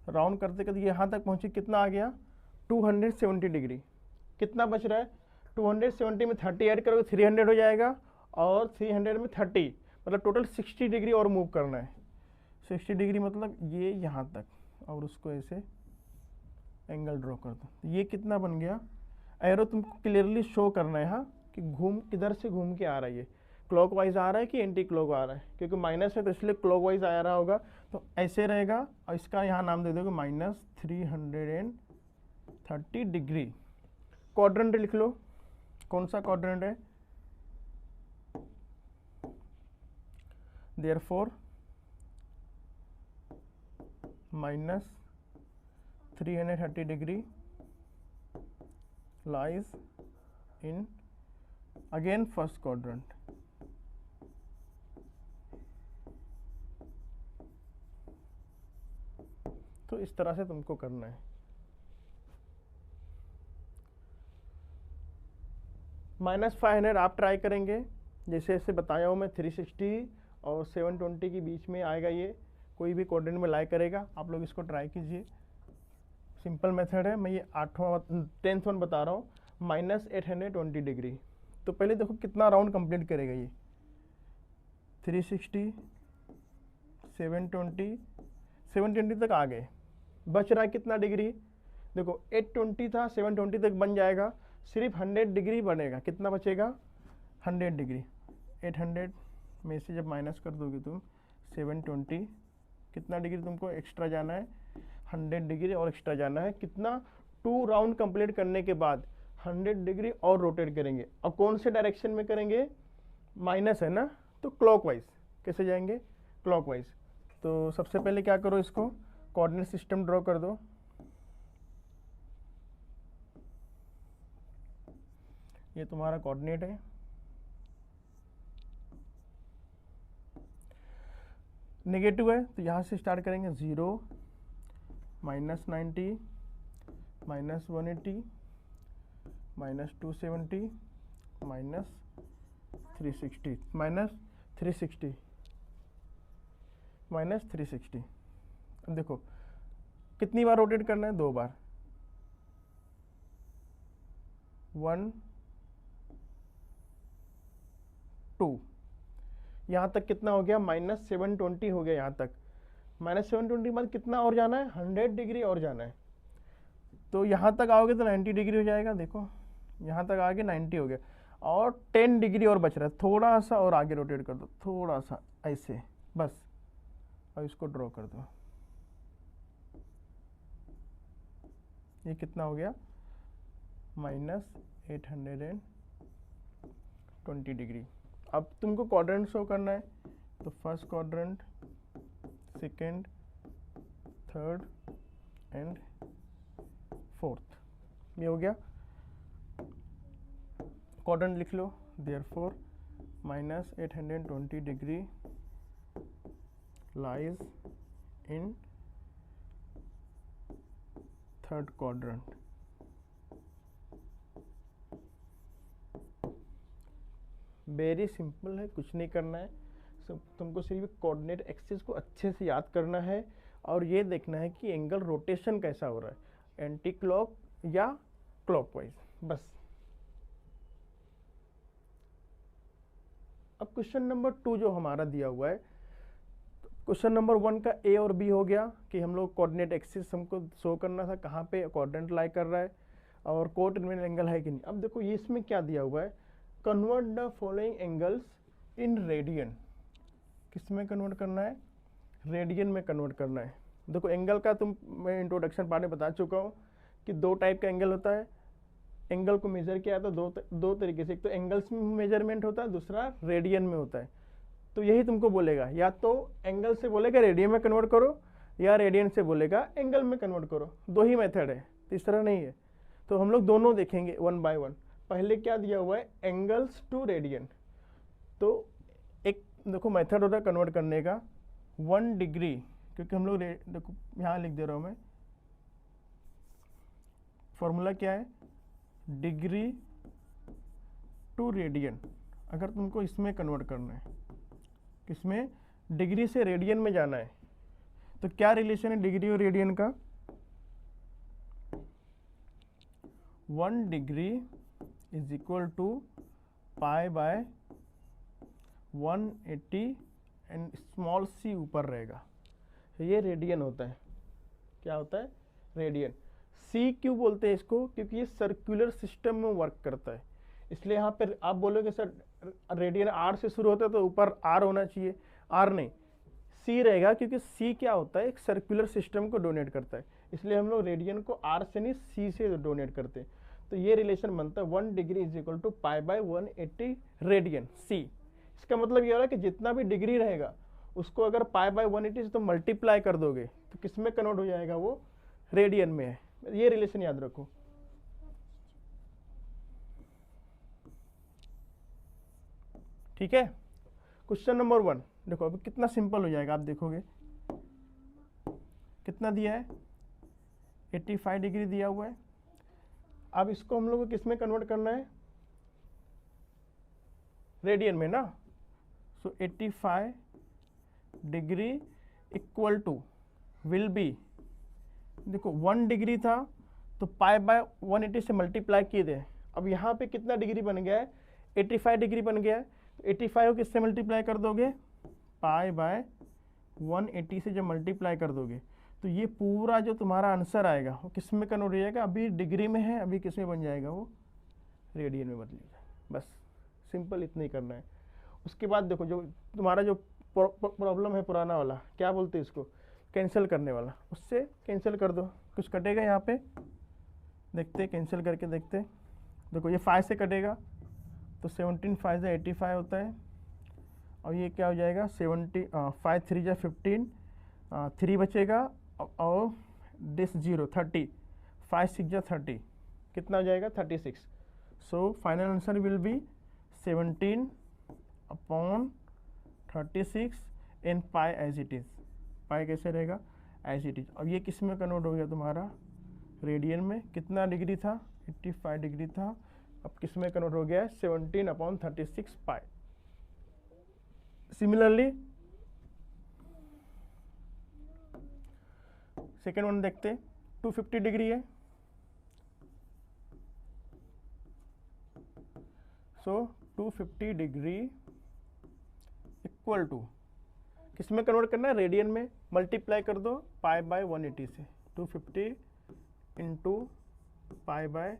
राउंड करते करते यहाँ तक पहुँचे, कितना आ गया 270 डिग्री। कितना बच रहा है, 270 में 30 ऐड करोगे 300 हो जाएगा, और 300 में 30 मतलब टोटल 60 डिग्री और मूव करना है। 60 डिग्री मतलब ये यहाँ तक, और उसको ऐसे एंगल ड्रॉ कर दो। ये कितना बन गया, एरो तुमको क्लियरली शो करना है यहाँ कि घूम किधर से घूम के आ रहा है, ये क्लॉकवाइज आ रहा है कि एंटी क्लॉक आ रहा है, क्योंकि माइनस है तो इसलिए क्लॉकवाइज आ रहा होगा, तो ऐसे रहेगा। और इसका यहाँ नाम दे दोगे -330 डिग्री। क्वाड्रेंट लिख लो, कौन सा क्वाड्रेंट है, therefore -330 degree lies in again first quadrant। तो इस तरह से तुमको करना है। -500 आप ट्राई करेंगे, जैसे जैसे बताया हूँ मैं, 360 और 720 के बीच में आएगा, ये कोई भी क्वाड्रेंट में लाई करेगा। आप लोग इसको ट्राई कीजिए, सिंपल मेथड है। मैं ये 10th वन बता रहा हूँ, -820 डिग्री। तो पहले देखो कितना राउंड कंप्लीट करेगा ये, 360 720 तक आ गए, बच रहा है कितना डिग्री, देखो 820 था, 720 तक बन जाएगा, सिर्फ 100 डिग्री बनेगा। कितना बचेगा, 100 डिग्री। 800 में से जब माइनस कर दोगे तुम 720, कितना डिग्री तुमको एक्स्ट्रा जाना है, 100 डिग्री और एक्स्ट्रा जाना है। कितना, 2 राउंड कंप्लीट करने के बाद 100 डिग्री और रोटेट करेंगे। और कौन से डायरेक्शन में करेंगे, माइनस है ना, तो क्लॉकवाइज। कैसे जाएंगे, क्लॉकवाइज। तो सबसे पहले क्या करो, इसको कोऑर्डिनेट सिस्टम ड्रॉ कर दो। ये तुम्हारा कोऑर्डिनेट है, नेगेटिव है तो यहाँ से स्टार्ट करेंगे, 0 -90 -180 -270 -360 अब देखो कितनी बार रोटेट करना है, 2 बार, 1 2। यहाँ तक कितना हो गया, -720 हो गया यहाँ तक। -720 बाद कितना और जाना है, 100 डिग्री और जाना है। तो यहाँ तक आओगे तो 90 डिग्री हो जाएगा। देखो यहाँ तक आगे 90 हो गया, और 10 डिग्री और बच रहा है, थोड़ा सा और आगे रोटेट कर दो, थोड़ा सा ऐसे बस, और इसको ड्रॉ कर दो। ये कितना हो गया, -820 डिग्री। अब तुमको क्वाड्रेंट शो करना है, तो first quadrant, second, third and fourth, ये हो गया। क्वाड्रेंट लिख लो, therefore -820 degree lies in third quadrant. Very simple है, कुछ नहीं करना है, तुमको सिर्फ कोऑर्डिनेट एक्सिस को अच्छे से याद करना है, और ये देखना है कि एंगल रोटेशन कैसा हो रहा है, एंटी क्लॉक या क्लॉकवाइज, बस। अब क्वेश्चन नंबर 2 जो हमारा दिया हुआ है, क्वेश्चन नंबर 1 का ए और बी हो गया कि हम लोग कोऑर्डिनेट एक्सिस हमको शो करना था, कहाँ पे क्वाड्रेंट लाई कर रहा है और कोटर्मिनल एंगल है कि नहीं। अब देखो ये इसमें क्या दिया हुआ है, convert the following angles in radian. किस में कन्वर्ट करना है, रेडियन में कन्वर्ट करना है। देखो एंगल का मैं इंट्रोडक्शन पार्ट में बता चुका हूँ कि 2 टाइप का एंगल होता है। एंगल को मेजर किया तो दो तरीके से, एक तो एंगल्स में मेजरमेंट होता है, दूसरा रेडियन में होता है। तो यही तुमको बोलेगा, या तो एंगल से बोलेगा रेडियन में कन्वर्ट करो, या रेडियन से बोलेगा एंगल में कन्वर्ट करो। दो ही मेथड है, तीसरा नहीं है। तो हम लोग दोनों देखेंगे वन बाय वन। पहले क्या दिया हुआ है, एंगल्स टू रेडियन। तो एक देखो मेथड होता है कन्वर्ट करने का, 1 डिग्री, क्योंकि हम लोग देखो यहाँ लिख दे रहा हूँ मैं, फॉर्मूला क्या है, डिग्री टू रेडियन। अगर तुमको इसमें कन्वर्ट करना है, किसमें, डिग्री से रेडियन में जाना है, तो क्या रिलेशन है डिग्री और रेडियन का, 1 degree is equal to pi by 180 and small c ऊपर रहेगा। ये रेडियन होता है। क्या होता है, रेडियन। सी क्यों बोलते हैं इसको, क्योंकि ये सर्कुलर सिस्टम में वर्क करता है, इसलिए यहाँ पे आप बोलोगे सर रेडियन आर से शुरू होता है तो ऊपर आर होना चाहिए, आर नहीं, सी रहेगा, क्योंकि सी क्या होता है, एक सर्कुलर सिस्टम को डोनेट करता है, इसलिए हम लोग रेडियन को आर से नहीं सी से डोनेट करते हैं। तो ये रिलेशन बनता है 1 degree is equal to pi by 180 radian c. इसका मतलब ये हो रहा है कि जितना भी डिग्री रहेगा उसको अगर पाई बाय 180 से तो मल्टीप्लाई कर दोगे तो किस में कन्वर्ट हो जाएगा, वो रेडियन में है। ये रिलेशन याद रखो। ठीक है, क्वेश्चन नंबर 1 देखो, अभी कितना सिंपल हो जाएगा, आप देखोगे कितना दिया है, 85 डिग्री दिया हुआ है। अब इसको हम लोग को किस में कन्वर्ट करना है, रेडियन में ना। So 85 degree equal to will be, देखो 1 डिग्री था तो पाई बाय 180 से मल्टीप्लाई किए थे। अब यहाँ पे कितना डिग्री बन गया है, 85 डिग्री बन गया है। तो 85 को किससे मल्टीप्लाई कर दोगे, पाई बाय 180 से जब मल्टीप्लाई कर दोगे तो ये पूरा जो तुम्हारा आंसर आएगा वो किस में कन्वर्ट हो जाएगा, अभी डिग्री में है, अभी किस में बन जाएगा, वो रेडियन में बदलेगा। बस सिंपल इतना ही करना है। उसके बाद देखो जो तुम्हारा जो प्रॉब्लम है पुराना वाला, क्या बोलते हैं इसको, कैंसिल करने वाला, उससे कैंसिल कर दो, कुछ कटेगा यहाँ पे, देखते कैंसिल करके देखते। देखो ये 5 से कटेगा तो 17 5 से 85 होता है, और ये क्या हो जाएगा 5 3 जा 15, 3 बचेगा, और दिस 0 30, 5 6 जा 30, कितना हो जाएगा 36। So final answer will be 17/36 in pi as it is. Pi कैसे रहेगा, एज इट इज़। अब ये किस में कन्वर्ट हो गया तुम्हारा, रेडियन में। कितना डिग्री था, 85 डिग्री था, अब किस में कन्वर्ट हो गया है, 17/36 पाई। सिमिलरली सेकेंड वन देखते, 250 डिग्री है। सो 250 डिग्री इक्वल टू, किस में कन्वर्ट करना है, रेडियन में। मल्टीप्लाई कर दो पाई बाय 180 से, 250 इंटू पाई बाय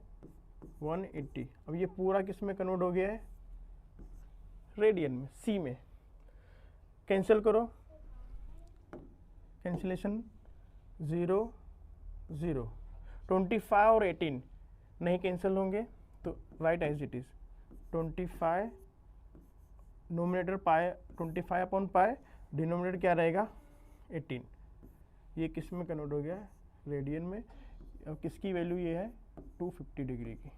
180। अब ये पूरा किस में कन्वर्ट हो गया है, रेडियन में, सी में। कैंसिल करो, कैंसिलेशन 0 0, 25 और 18 नहीं कैंसिल होंगे तो right as it is, 25 nominator पाए 25 अपॉन पाए, डिनोमिनेटर क्या रहेगा 18। ये किस में कन्वर्ट हो गया, रेडियन में। अब किसकी वैल्यू ये है, 250 डिग्री की।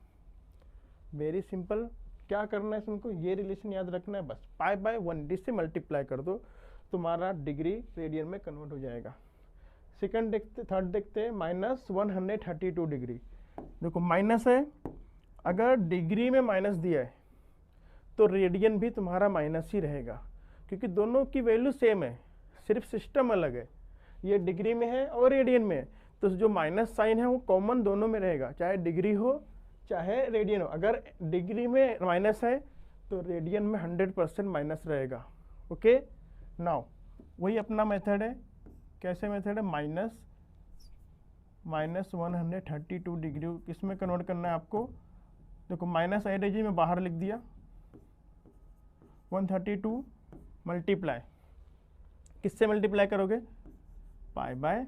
Very simple. क्या करना है तुमको, ये रिलेशन याद रखना है बस, पाई बाय 180 से मल्टीप्लाई कर दो, तुम्हारा डिग्री रेडियन में कन्वर्ट हो जाएगा। सेकंड देखते, थर्ड देखते हैं, -132 डिग्री। देखो माइनस है, अगर डिग्री में माइनस दिया है तो रेडियन भी तुम्हारा माइनस ही रहेगा, क्योंकि दोनों की वैल्यू सेम है, सिर्फ सिस्टम अलग है। ये डिग्री में है और रेडियन में है, तो जो माइनस साइन है वो कॉमन दोनों में रहेगा, चाहे डिग्री हो चाहे रेडियन हो। अगर डिग्री में माइनस है तो रेडियन में 100% माइनस रहेगा। ओके, नाउ वही अपना मेथड है। कैसे मेथड है, -132 डिग्री किस में कन्वर्ट करना है आपको। देखो माइनस आइडेजी में बाहर लिख दिया, 132 मल्टीप्लाई, किससे मल्टीप्लाई करोगे, पाई बाय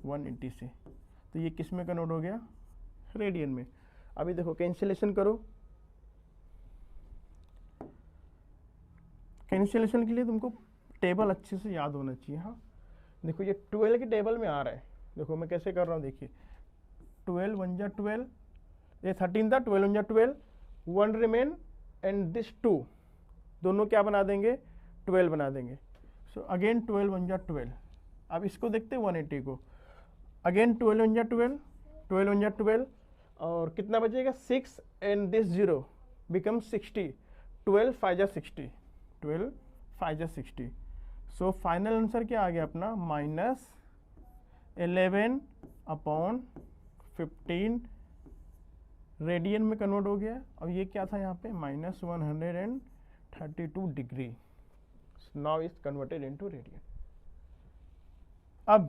180 से, तो ये किस में कन्वर्ट हो गया, रेडियन में। अभी देखो कैंसिलेशन करो, कैंसिलेशन के लिए तुमको टेबल अच्छे से याद होना चाहिए। हाँ देखो ये 12 के टेबल में आ रहा है, देखो मैं कैसे कर रहा हूँ, देखिए 12 1 जा 12, ये 13 था, 12 1 जा 12, 1 रिमेन एंड दिस 2 दोनों क्या बना देंगे, 12 बना देंगे। सो अगेन 12 1 जा 12। अब इसको देखते हैं 180 को, अगेन 12 1 जा 12, 12 1 जा 12, और कितना बचेगा 6 एंड दिस 0 बिकम 60, 12 5 जा 60, 12 5 जा 60। सो फाइनल आंसर क्या आ गया अपना, -11/15 रेडियन में कन्वर्ट हो गया। और ये क्या था यहाँ पे, -132 degree. Now is converted into radian. अब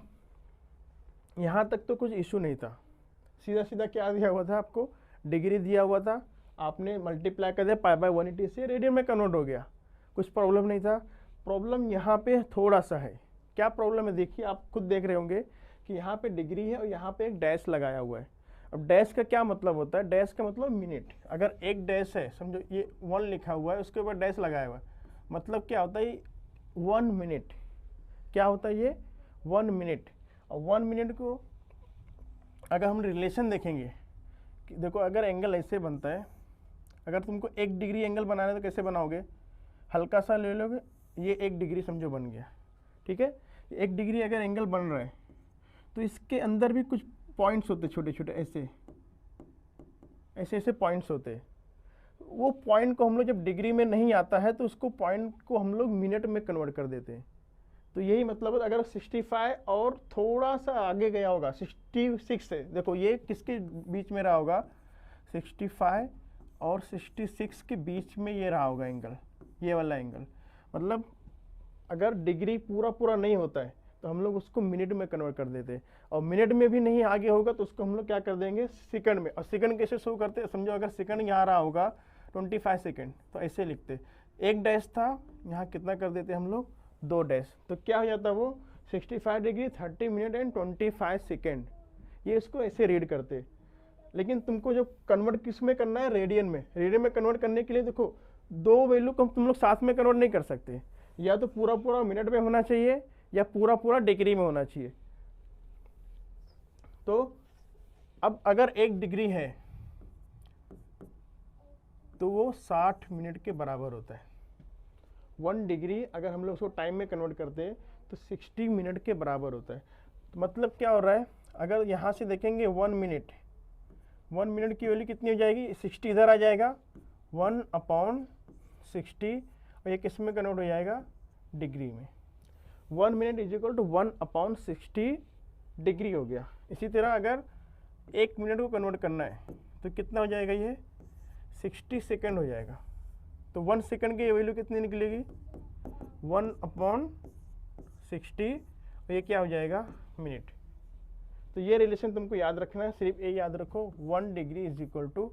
यहाँ तक तो कुछ इशू नहीं था, सीधा सीधा क्या दिया हुआ था आपको, डिग्री दिया हुआ था, आपने मल्टीप्लाई कर दिया π/180 से, रेडियन में कन्वर्ट हो गया, कुछ प्रॉब्लम नहीं था। प्रॉब्लम यहाँ पे थोड़ा सा है। क्या प्रॉब्लम है, देखिए आप खुद देख रहे होंगे कि यहाँ पे डिग्री है और यहाँ पे एक डैश लगाया हुआ है। अब डैश का क्या मतलब होता है, डैश का मतलब मिनट। अगर एक डैश है, समझो ये 1 लिखा हुआ है, उसके ऊपर डैश लगाया हुआ है, मतलब क्या होता है 1 मिनट। क्या होता है ये 1 मिनट। और 1 मिनट को अगर हम रिलेशन देखेंगे कि देखो अगर एंगल ऐसे बनता है, अगर तुमको 1 डिग्री एंगल बनाना है तो कैसे बनाओगे, हल्का सा ले लोगे, ये 1 डिग्री समझो बन गया, ठीक है। 1 डिग्री अगर एंगल बन रहा है तो इसके अंदर भी कुछ पॉइंट्स होते छोटे छोटे, ऐसे ऐसे ऐसे पॉइंट्स होते हैं। वो पॉइंट को हम लोग जब डिग्री में नहीं आता है तो उसको पॉइंट को हम लोग मिनट में कन्वर्ट कर देते हैं। तो यही मतलब है, अगर 65 और थोड़ा सा आगे गया होगा 66 से, देखो ये किसके बीच में रहा होगा, 65 और 66 के बीच में ये रहा होगा एंगल, ये वाला एंगल। मतलब अगर डिग्री पूरा नहीं होता है तो हम लोग उसको मिनट में कन्वर्ट कर देते हैं, और मिनट में भी नहीं आगे होगा तो उसको हम लोग क्या कर देंगे सेकंड में। और सेकंड कैसे शो करते हैं, समझो अगर सेकंड यहाँ रहा होगा 25 सेकंड तो ऐसे लिखते, एक डैश था यहाँ कितना कर देते हम लोग 2 डैश, तो क्या हो जाता वो 65 डिग्री 30 मिनट एंड 25 सेकेंड। ये इसको ऐसे रीड करते। लेकिन तुमको जो कन्वर्ट किस में करना है, रेडियन में। रेडियन में कन्वर्ट करने के लिए देखो 2 वैल्यू को तुम लोग साथ में कन्वर्ट नहीं कर सकते, या तो पूरा मिनट में होना चाहिए या पूरा डिग्री में होना चाहिए। तो अब अगर 1 डिग्री है तो वो 60 मिनट के बराबर होता है। 1 डिग्री अगर हम लोग उसको टाइम में कन्वर्ट करते हैं तो 60 मिनट के बराबर होता है। तो मतलब क्या हो रहा है, अगर यहाँ से देखेंगे 1 मिनट, 1 मिनट की वैल्यू कितनी हो जाएगी, 60 इधर आ जाएगा, 1/60, और ये किस में कन्वर्ट हो जाएगा, डिग्री में। 1 minute is equal to 1/60 degree हो गया। इसी तरह अगर 1 मिनट को कन्वर्ट करना है तो कितना हो जाएगा, ये 60 सेकेंड हो जाएगा। तो 1 सेकेंड की वैल्यू कितनी निकलेगी, 1/60, और ये क्या हो जाएगा, मिनट। तो ये रिलेशन तुमको याद रखना है, सिर्फ ये याद रखो 1 degree is equal to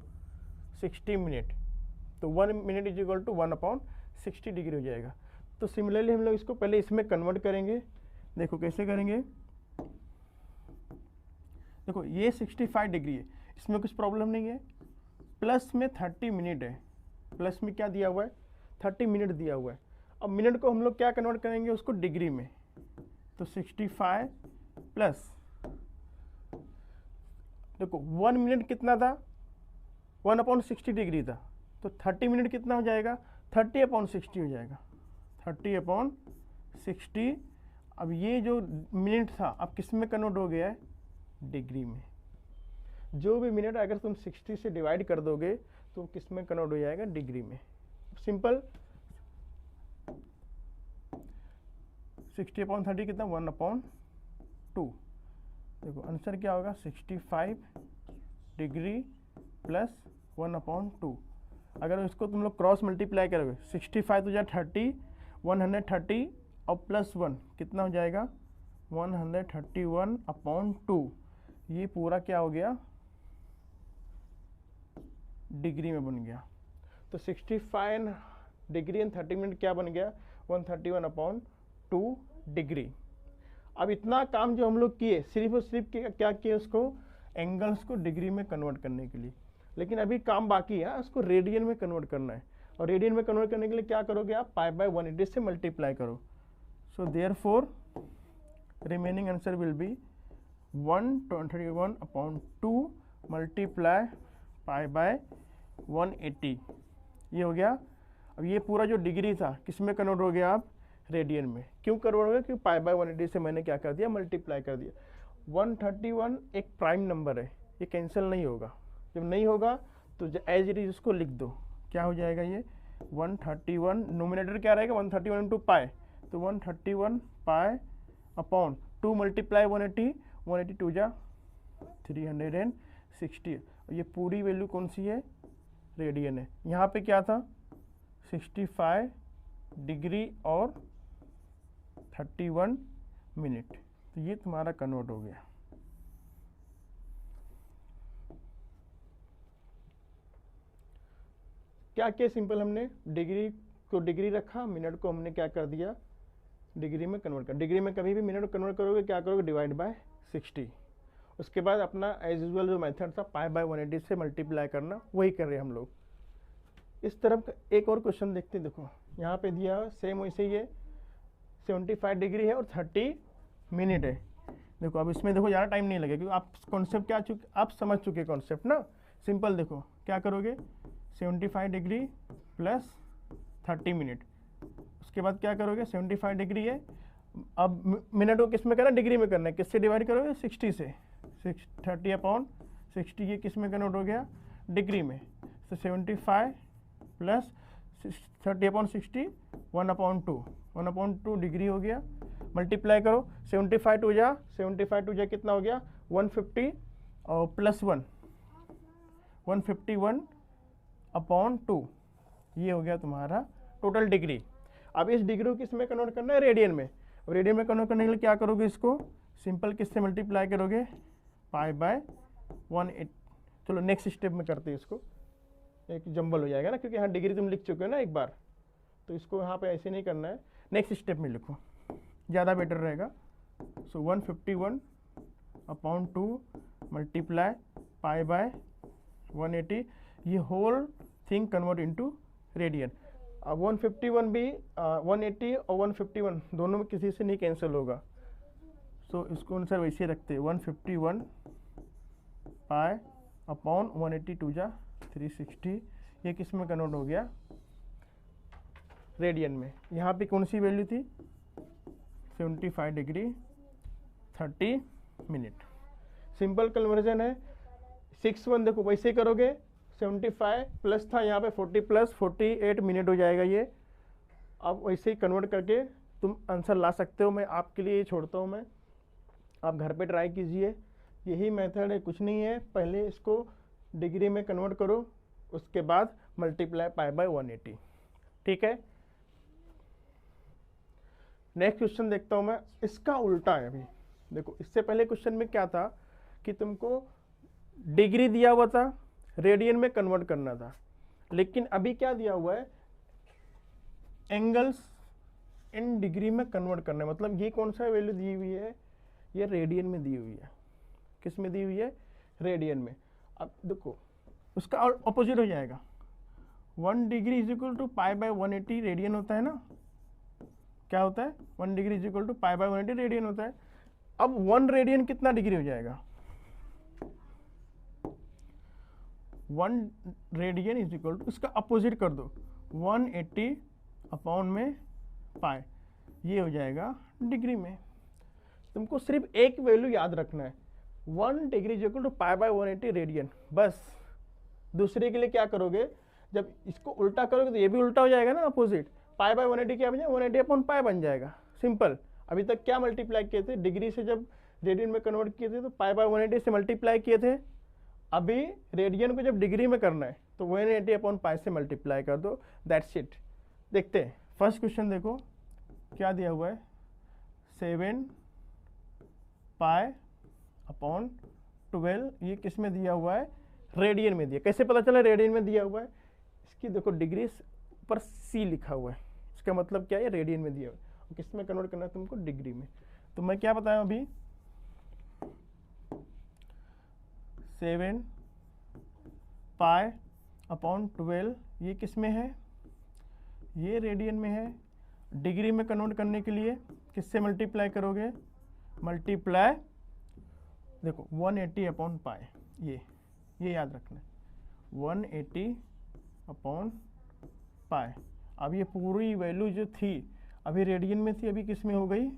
60 minute. तो 1 minute is equal to 1/60 degree हो जाएगा। तो सिमिलरली हम लोग इसको पहले इसमें कन्वर्ट करेंगे। देखो कैसे करेंगे, देखो ये 65 डिग्री है, इसमें कुछ प्रॉब्लम नहीं है। प्लस में 30 मिनट है, प्लस में क्या दिया हुआ है, 30 मिनट दिया हुआ है। अब मिनट को हम लोग क्या कन्वर्ट करेंगे, उसको डिग्री में। तो 65 प्लस, देखो 1 मिनट कितना था, 1/60 डिग्री था, तो 30 मिनट कितना हो जाएगा, 30/60 हो जाएगा, 30/60। अब ये जो मिनट था अब किस में कन्वर्ट हो गया है, डिग्री में। जो भी मिनट अगर तुम 60 से डिवाइड कर दोगे तो किस में कन्वर्ट हो जाएगा, डिग्री में। सिंपल, 60/30 कितना, 1/2। देखो आंसर क्या होगा, 65 डिग्री प्लस 1/2। अगर इसको तुम लोग क्रॉस मल्टीप्लाई करोगे, 65 तो जा 30, 130 और प्लस 1 कितना हो जाएगा, 131/2। ये पूरा क्या हो गया, डिग्री में बन गया। तो 65 डिग्री एंड 30 मिनट क्या बन गया, 131/2 डिग्री। अब इतना काम जो हम लोग किए, सिर्फ और सिर्फ क्या किए, उसको एंगल्स को डिग्री में कन्वर्ट करने के लिए। लेकिन अभी काम बाकी है, उसको रेडियन में कन्वर्ट करना है। और रेडियन में कन्वर्ट करने के लिए क्या करोगे आप, पाई बाय 180 से मल्टीप्लाई करो। So therefore remaining answer will B 131/2 multiply pi by 180। ये हो गया। अब ये पूरा जो डिग्री था किस में कन्वर्ट हो गया, आप रेडियन में। क्यों कन्वर्ट हो गया, क्योंकि पाई बाय 180 से मैंने क्या कर दिया, मल्टीप्लाई कर दिया। 131 एक प्राइम नंबर है, ये कैंसिल नहीं होगा। जब नहीं होगा तो एज इट इज इसको लिख दो। क्या हो जाएगा ये 131, नोमिनेटर क्या रहेगा 131 इंटू पाई, तो 131 पाई अपॉन 2 मल्टीप्लाई 180, 180 टू जा 360। ये पूरी वैल्यू कौन सी है, रेडियन है। यहाँ पे क्या था 65 डिग्री और 31 मिनट, तो ये तुम्हारा कन्वर्ट हो गया। क्या क्या सिंपल, हमने डिग्री को डिग्री रखा, मिनट को हमने क्या कर दिया, डिग्री में कन्वर्ट कर। डिग्री में कभी भी मिनट में कन्वर्ट करोगे क्या करोगे, डिवाइड बाय 60। उसके बाद अपना एज यूजुअल जो मेथड था पाई बाय 180 से मल्टीप्लाई करना, वही कर रहे हैं हम लोग। इस तरफ एक और क्वेश्चन देखते हैं। देखो यहाँ पे दिया सेम वैसे ही है, 75 डिग्री है और 30 मिनट है। देखो अब इसमें देखो ज़्यादा टाइम नहीं लगेगा क्योंकि आप कॉन्सेप्ट क्या आप समझ चुके कॉन्सेप्ट ना। सिंपल देखो क्या करोगे, 75 डिग्री प्लस 30 मिनट। उसके बाद क्या करोगे, 75 डिग्री है, अब मिनट को किस में करना है, डिग्री में करना है। किससे डिवाइड करोगे, 60 से। 30/60 ये किस में कन्वर्ट हो गया, डिग्री में। तो 75 प्लस 30/60 1/2, 1/2 डिग्री हो गया। मल्टीप्लाई करो, 75 टू जा कितना हो गया 150 और प्लस 1 151/2, ये हो गया तुम्हारा टोटल डिग्री। अब इस डिग्री को किस में कन्वर्ट करना है, रेडियन में। अब रेडियन में कन्वर्ट करने के लिए क्या करोगे, इसको सिंपल किससे मल्टीप्लाई करोगे, पाई बाय 180। चलो नेक्स्ट स्टेप में करते हैं इसको, एक जंबल हो जाएगा ना, क्योंकि यहाँ डिग्री तुम लिख चुके हो ना एक बार, तो इसको यहाँ पे ऐसे नहीं करना है, नेक्स्ट स्टेप में लिखो, ज़्यादा बेटर रहेगा। सो 151/2 मल्टीप्लाई पाई बाय 180, ये whole thing convert into radian. अब 151 भी 180 और 151 दोनों में किसी से नहीं कैंसिल होगा, सो इसको आंसर वैसे रखते हैं 151 पाई अपॉन 180 टू जा 360। ये किस में कन्वर्ट हो गया, रेडियन में। यहाँ पे कौन सी वैल्यू थी, 75 डिग्री 30 मिनट। सिंपल कन्वर्जन है। 61 देखो वैसे करोगे, 75 प्लस था यहाँ पे 40 प्लस 48 मिनट हो जाएगा ये। अब वैसे ही कन्वर्ट करके तुम आंसर ला सकते हो, मैं आपके लिए छोड़ता हूँ मैं, आप घर पे ट्राई कीजिए। यही मेथड है, कुछ नहीं है। पहले इसको डिग्री में कन्वर्ट करो, उसके बाद मल्टीप्लाई पाई बाय 180, ठीक है। नेक्स्ट क्वेश्चन देखता हूँ मैं, इसका उल्टा है। अभी देखो इससे पहले क्वेश्चन में क्या था कि तुमको डिग्री दिया हुआ था, रेडियन में कन्वर्ट करना था, लेकिन अभी क्या दिया हुआ है, एंगल्स इन डिग्री में कन्वर्ट करना है। मतलब ये कौन सा वैल्यू दी हुई है, ये रेडियन में दी हुई है। किस में दी हुई है, रेडियन में। अब देखो उसका ऑपोजिट हो जाएगा, 1 degree is equal to pi by 180 radian होता है ना। क्या होता है, 1 degree is equal to pi by 180 radian होता है। अब 1 रेडियन कितना डिग्री हो जाएगा, 1 रेडियन इज इक्वल टू, इसका अपोजिट कर दो 180 अपॉन में पाई, ये हो जाएगा डिग्री में। तुमको सिर्फ एक वैल्यू याद रखना है, 1 degree is equal to pi by 180 radian, बस। दूसरे के लिए क्या करोगे, जब इसको उल्टा करोगे तो ये भी उल्टा हो जाएगा ना, अपोजिट। पाई बाय 180 क्या बन जाएगा, 180 अपॉन पाई बन जाएगा, सिंपल। अभी तक क्या मल्टीप्लाई किए थे, डिग्री से जब रेडियन में कन्वर्ट किए थे तो पाई बाय 180 से मल्टीप्लाई किए थे। अभी रेडियन को जब डिग्री में करना है तो 180 अपॉन पाई से मल्टीप्लाई कर दो, दैट्स इट। देखते हैं फर्स्ट क्वेश्चन, देखो क्या दिया हुआ है, 7 पाई अपॉन 12, ये किस में दिया हुआ है, रेडियन में दिया। कैसे पता चला रेडियन में दिया हुआ है, इसकी देखो डिग्री पर सी लिखा हुआ है, इसका मतलब क्या है, रेडियन में दिया हुआ है। किस में कन्वर्ट करना है तुमको, डिग्री में। तो मैं क्या बताया अभी, 7 पाई अपॉन 12, ये किस में है, ये रेडियन में है, डिग्री में कन्वर्ट करने के लिए किससे मल्टीप्लाई करोगे, मल्टीप्लाई देखो 180 अपॉन पाई, ये याद रखना 180 अपॉन पाई। अब ये पूरी वैल्यू जो थी अभी रेडियन में थी, अभी किस में हो गई,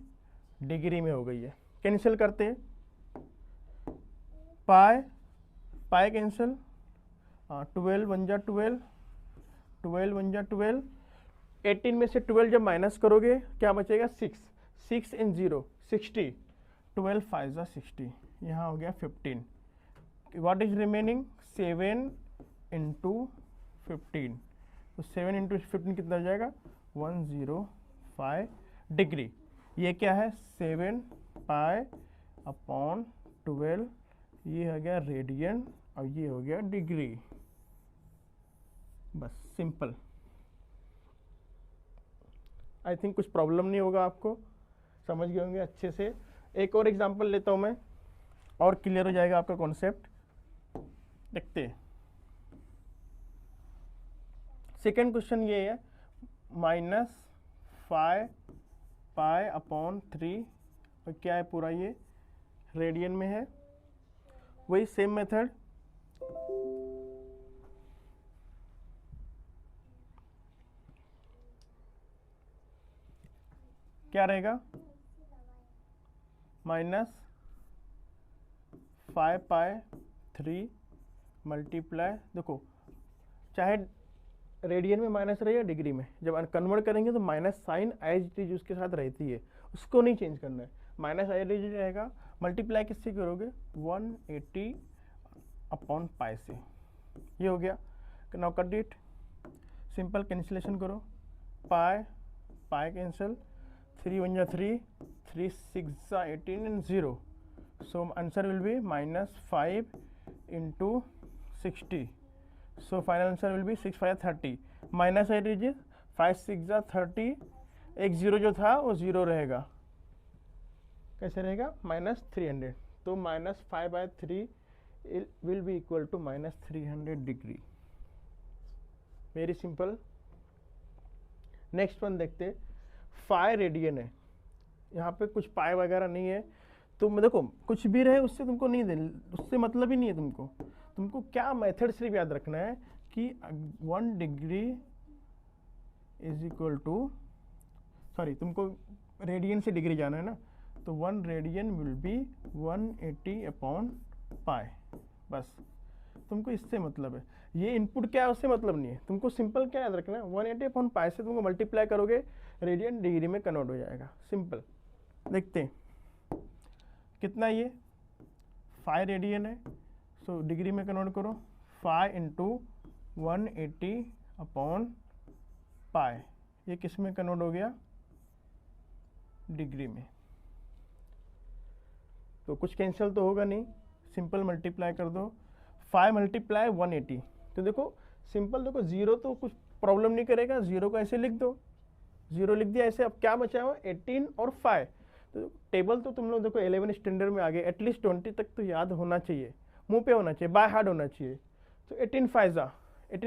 डिग्री में हो गई है। कैंसिल करते, पाई पाई कैंसिल, 12 वन जा 12, 12 वन जा 12, 18 में से 12 जब माइनस करोगे क्या बचेगा, 6, 6 इन 0 60, 12 5 जा 60, यहाँ हो गया 15। व्हाट इज रिमेनिंग, 7 इंटू 15, तो 7 इंटू 15 कितना हो जाएगा, 105 डिग्री। ये क्या है, 7 पाई अपॉन 12, ये हो गया रेडियन और ये हो गया डिग्री। बस सिंपल। आई थिंक कुछ प्रॉब्लम नहीं होगा, आपको समझ गए होंगे अच्छे से। एक और एग्जांपल लेता हूं मैं, और क्लियर हो जाएगा आपका कॉन्सेप्ट। देखते हैं सेकेंड क्वेश्चन, ये है -5 पाई अपॉन 3, और क्या है पूरा, ये रेडियन में है। वही सेम मेथड, क्या रहेगा, -5 पाई 3 मल्टीप्लाई, देखो चाहे रेडियन में माइनस रहे या डिग्री में, जब कन्वर्ट करेंगे तो minus sign as it is उसके साथ रहती है, उसको नहीं चेंज करना है, माइनस एज इट इज रहेगा। मल्टीप्लाई किससे करोगे, 180 अपॉन पाई से, ये हो गया। Now cut it, simple cancellation करो, पाई पाई कैंसिल, 3 1 जा 3, 3 6 जा 18 and 0, so answer will be -5 into 60, so final answer will be 6 5 30, minus eight is 5 6 जा 30, एक 0 जो था वो 0 रहेगा, कैसे रहेगा, -300, तो -5/3 will be equal to -300 degree. Very simple. Next one देखते, 5 रेडियन है, यहाँ पे कुछ पाई वगैरह नहीं है, तो देखो कुछ भी रहे उससे तुमको नहीं दे, उससे मतलब ही नहीं है तुमको क्या मेथड सिर्फ याद रखना है कि 1 degree is equal to, sorry तुमको रेडियन से डिग्री जाना है ना, तो 1 radian will be 180 upon pi, बस तुमको इससे मतलब है। ये इनपुट क्या है उससे मतलब नहीं है, तुमको सिंपल क्या याद रखना है, 180 अपॉन पाई से तुमको मल्टीप्लाई करोगे, रेडियन डिग्री में कन्वर्ट हो जाएगा, सिंपल। देखते हैं कितना, ये 5 रेडियन है, सो डिग्री में कन्वर्ट करो, 5 इंटू 180 अपॉन पाई, ये किस में कन्वर्ट हो गया, डिग्री में। तो कुछ कैंसिल तो होगा नहीं, सिंपल मल्टीप्लाई कर दो, 5 मल्टीप्लाई 180, तो देखो सिंपल, देखो 0 तो कुछ प्रॉब्लम नहीं करेगा, 0 को ऐसे लिख दो, 0 लिख दिया ऐसे। अब क्या बचा हुआ, 18 और 5, तो टेबल तो तुम लोग देखो 11 स्टैंडर्ड में आ गए, एटलीस्ट 20 तक तो याद होना चाहिए, मुंह पे होना चाहिए, बाय हार्ड होना चाहिए। तो 18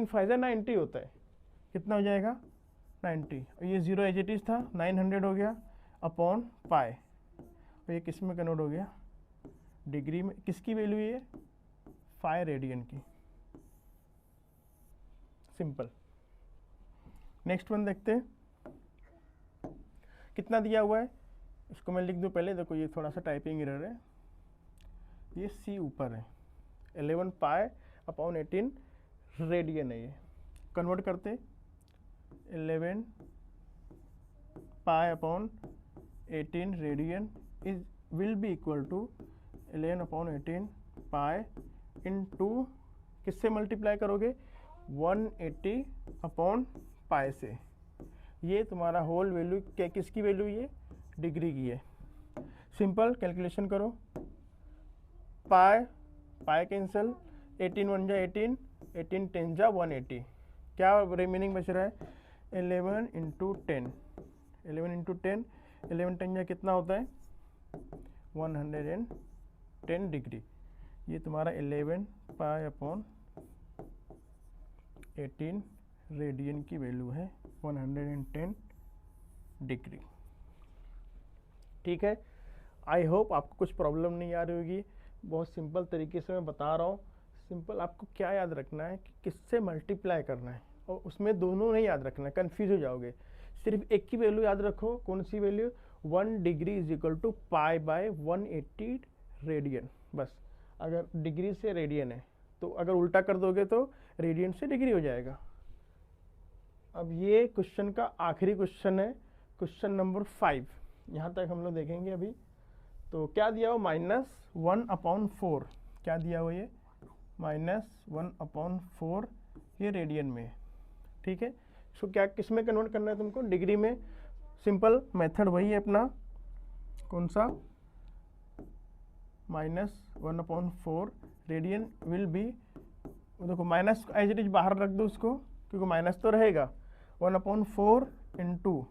फाइजा 90 होता है, कितना हो जाएगा 90, और ये 0 एज इट इज था, 900 हो गया अपॉन पाई, और ये किस में कन्वर्ट हो गया, डिग्री में। किसकी वैल्यू ये, 5 रेडियन की, सिंपल। नेक्स्ट वन देखते हैं, कितना दिया हुआ है, इसको मैं लिख दूं पहले, देखो ये थोड़ा सा टाइपिंग एरर है, ये सी ऊपर है, 11 पाई अपॉन 18 रेडियन है, ये कन्वर्ट करते, 11 pi upon 18 radian is will be equal to 11 upon 18 pi into, किससे मल्टीप्लाई करोगे, 180 अपॉन पाई से। ये तुम्हारा होल वैल्यू क्या, किसकी वैल्यू, ये डिग्री की है। सिंपल कैलकुलेशन करो, पाई कैंसिल, 18 1 जा 18, 18 10 जा 180, क्या रिमेनिंग बच रहा है, 11 इंटू 10, 11 इंटू 10, 11 10 जा कितना होता है, 110 डिग्री। ये तुम्हारा 11 पाई अपॉन 18 रेडियन की वैल्यू है 110 डिग्री। ठीक है, आई होप आपको कुछ प्रॉब्लम नहीं आ रही होगी। बहुत सिंपल तरीके से मैं बता रहा हूँ। सिंपल आपको क्या याद रखना है कि किससे मल्टीप्लाई करना है, और उसमें दोनों नहीं याद रखना है, कन्फ्यूज हो जाओगे। सिर्फ एक की वैल्यू याद रखो। कौन सी value? 1 degree is equal to pi by 180 radian. बस, अगर डिग्री से रेडियन है तो अगर उल्टा कर दोगे तो रेडियन से डिग्री हो जाएगा। अब ये क्वेश्चन का आखिरी क्वेश्चन है, क्वेश्चन नंबर 5। यहाँ तक हम लोग देखेंगे अभी। तो क्या दिया हो? -1/4। क्या दिया हो? ये -1/4 ये रेडियन में। ठीक है, इसको क्या किस में कन्वर्ट करना है तुमको? डिग्री में। सिंपल मेथड वही है अपना। कौन सा? -1/4 रेडियन विल बी, देखो माइनस एज इट इज बाहर रख दो उसको, क्योंकि माइनस तो रहेगा। 1/4 इंटू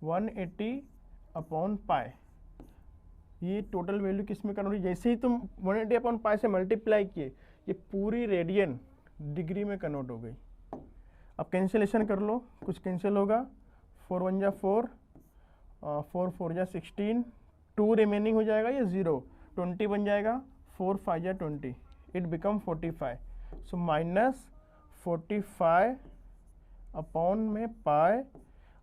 180/पाई, ये टोटल वैल्यू किस में कन्वर्ट? जैसे ही तुम 180/पाई से मल्टीप्लाई किए, ये पूरी रेडियन डिग्री में कन्वर्ट हो गई। अब कैंसिलेशन कर लो, कुछ कैंसिल होगा। 4 1 जा 4, 4 4 जा 16, 2 रिमेनिंग हो जाएगा, ये 0, 20 बन जाएगा। 4 5 जा 20, इट बिकम 45। सो -45 अपॉन में पाई,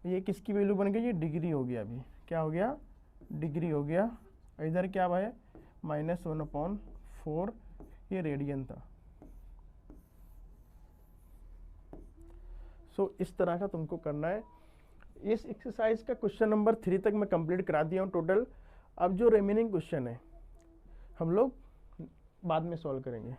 ये किसकी वैल्यू बन गई? ये डिग्री हो गया। अभी क्या हो गया? डिग्री हो गया। इधर क्या है? -1/4 ये रेडियन था। सो इस तरह का तुमको करना है। इस एक्सरसाइज का क्वेश्चन नंबर 3 तक मैं कंप्लीट करा दिया हूँ टोटल। अब जो रिमेनिंग क्वेश्चन है हम लोग बाद में सॉल्व करेंगे।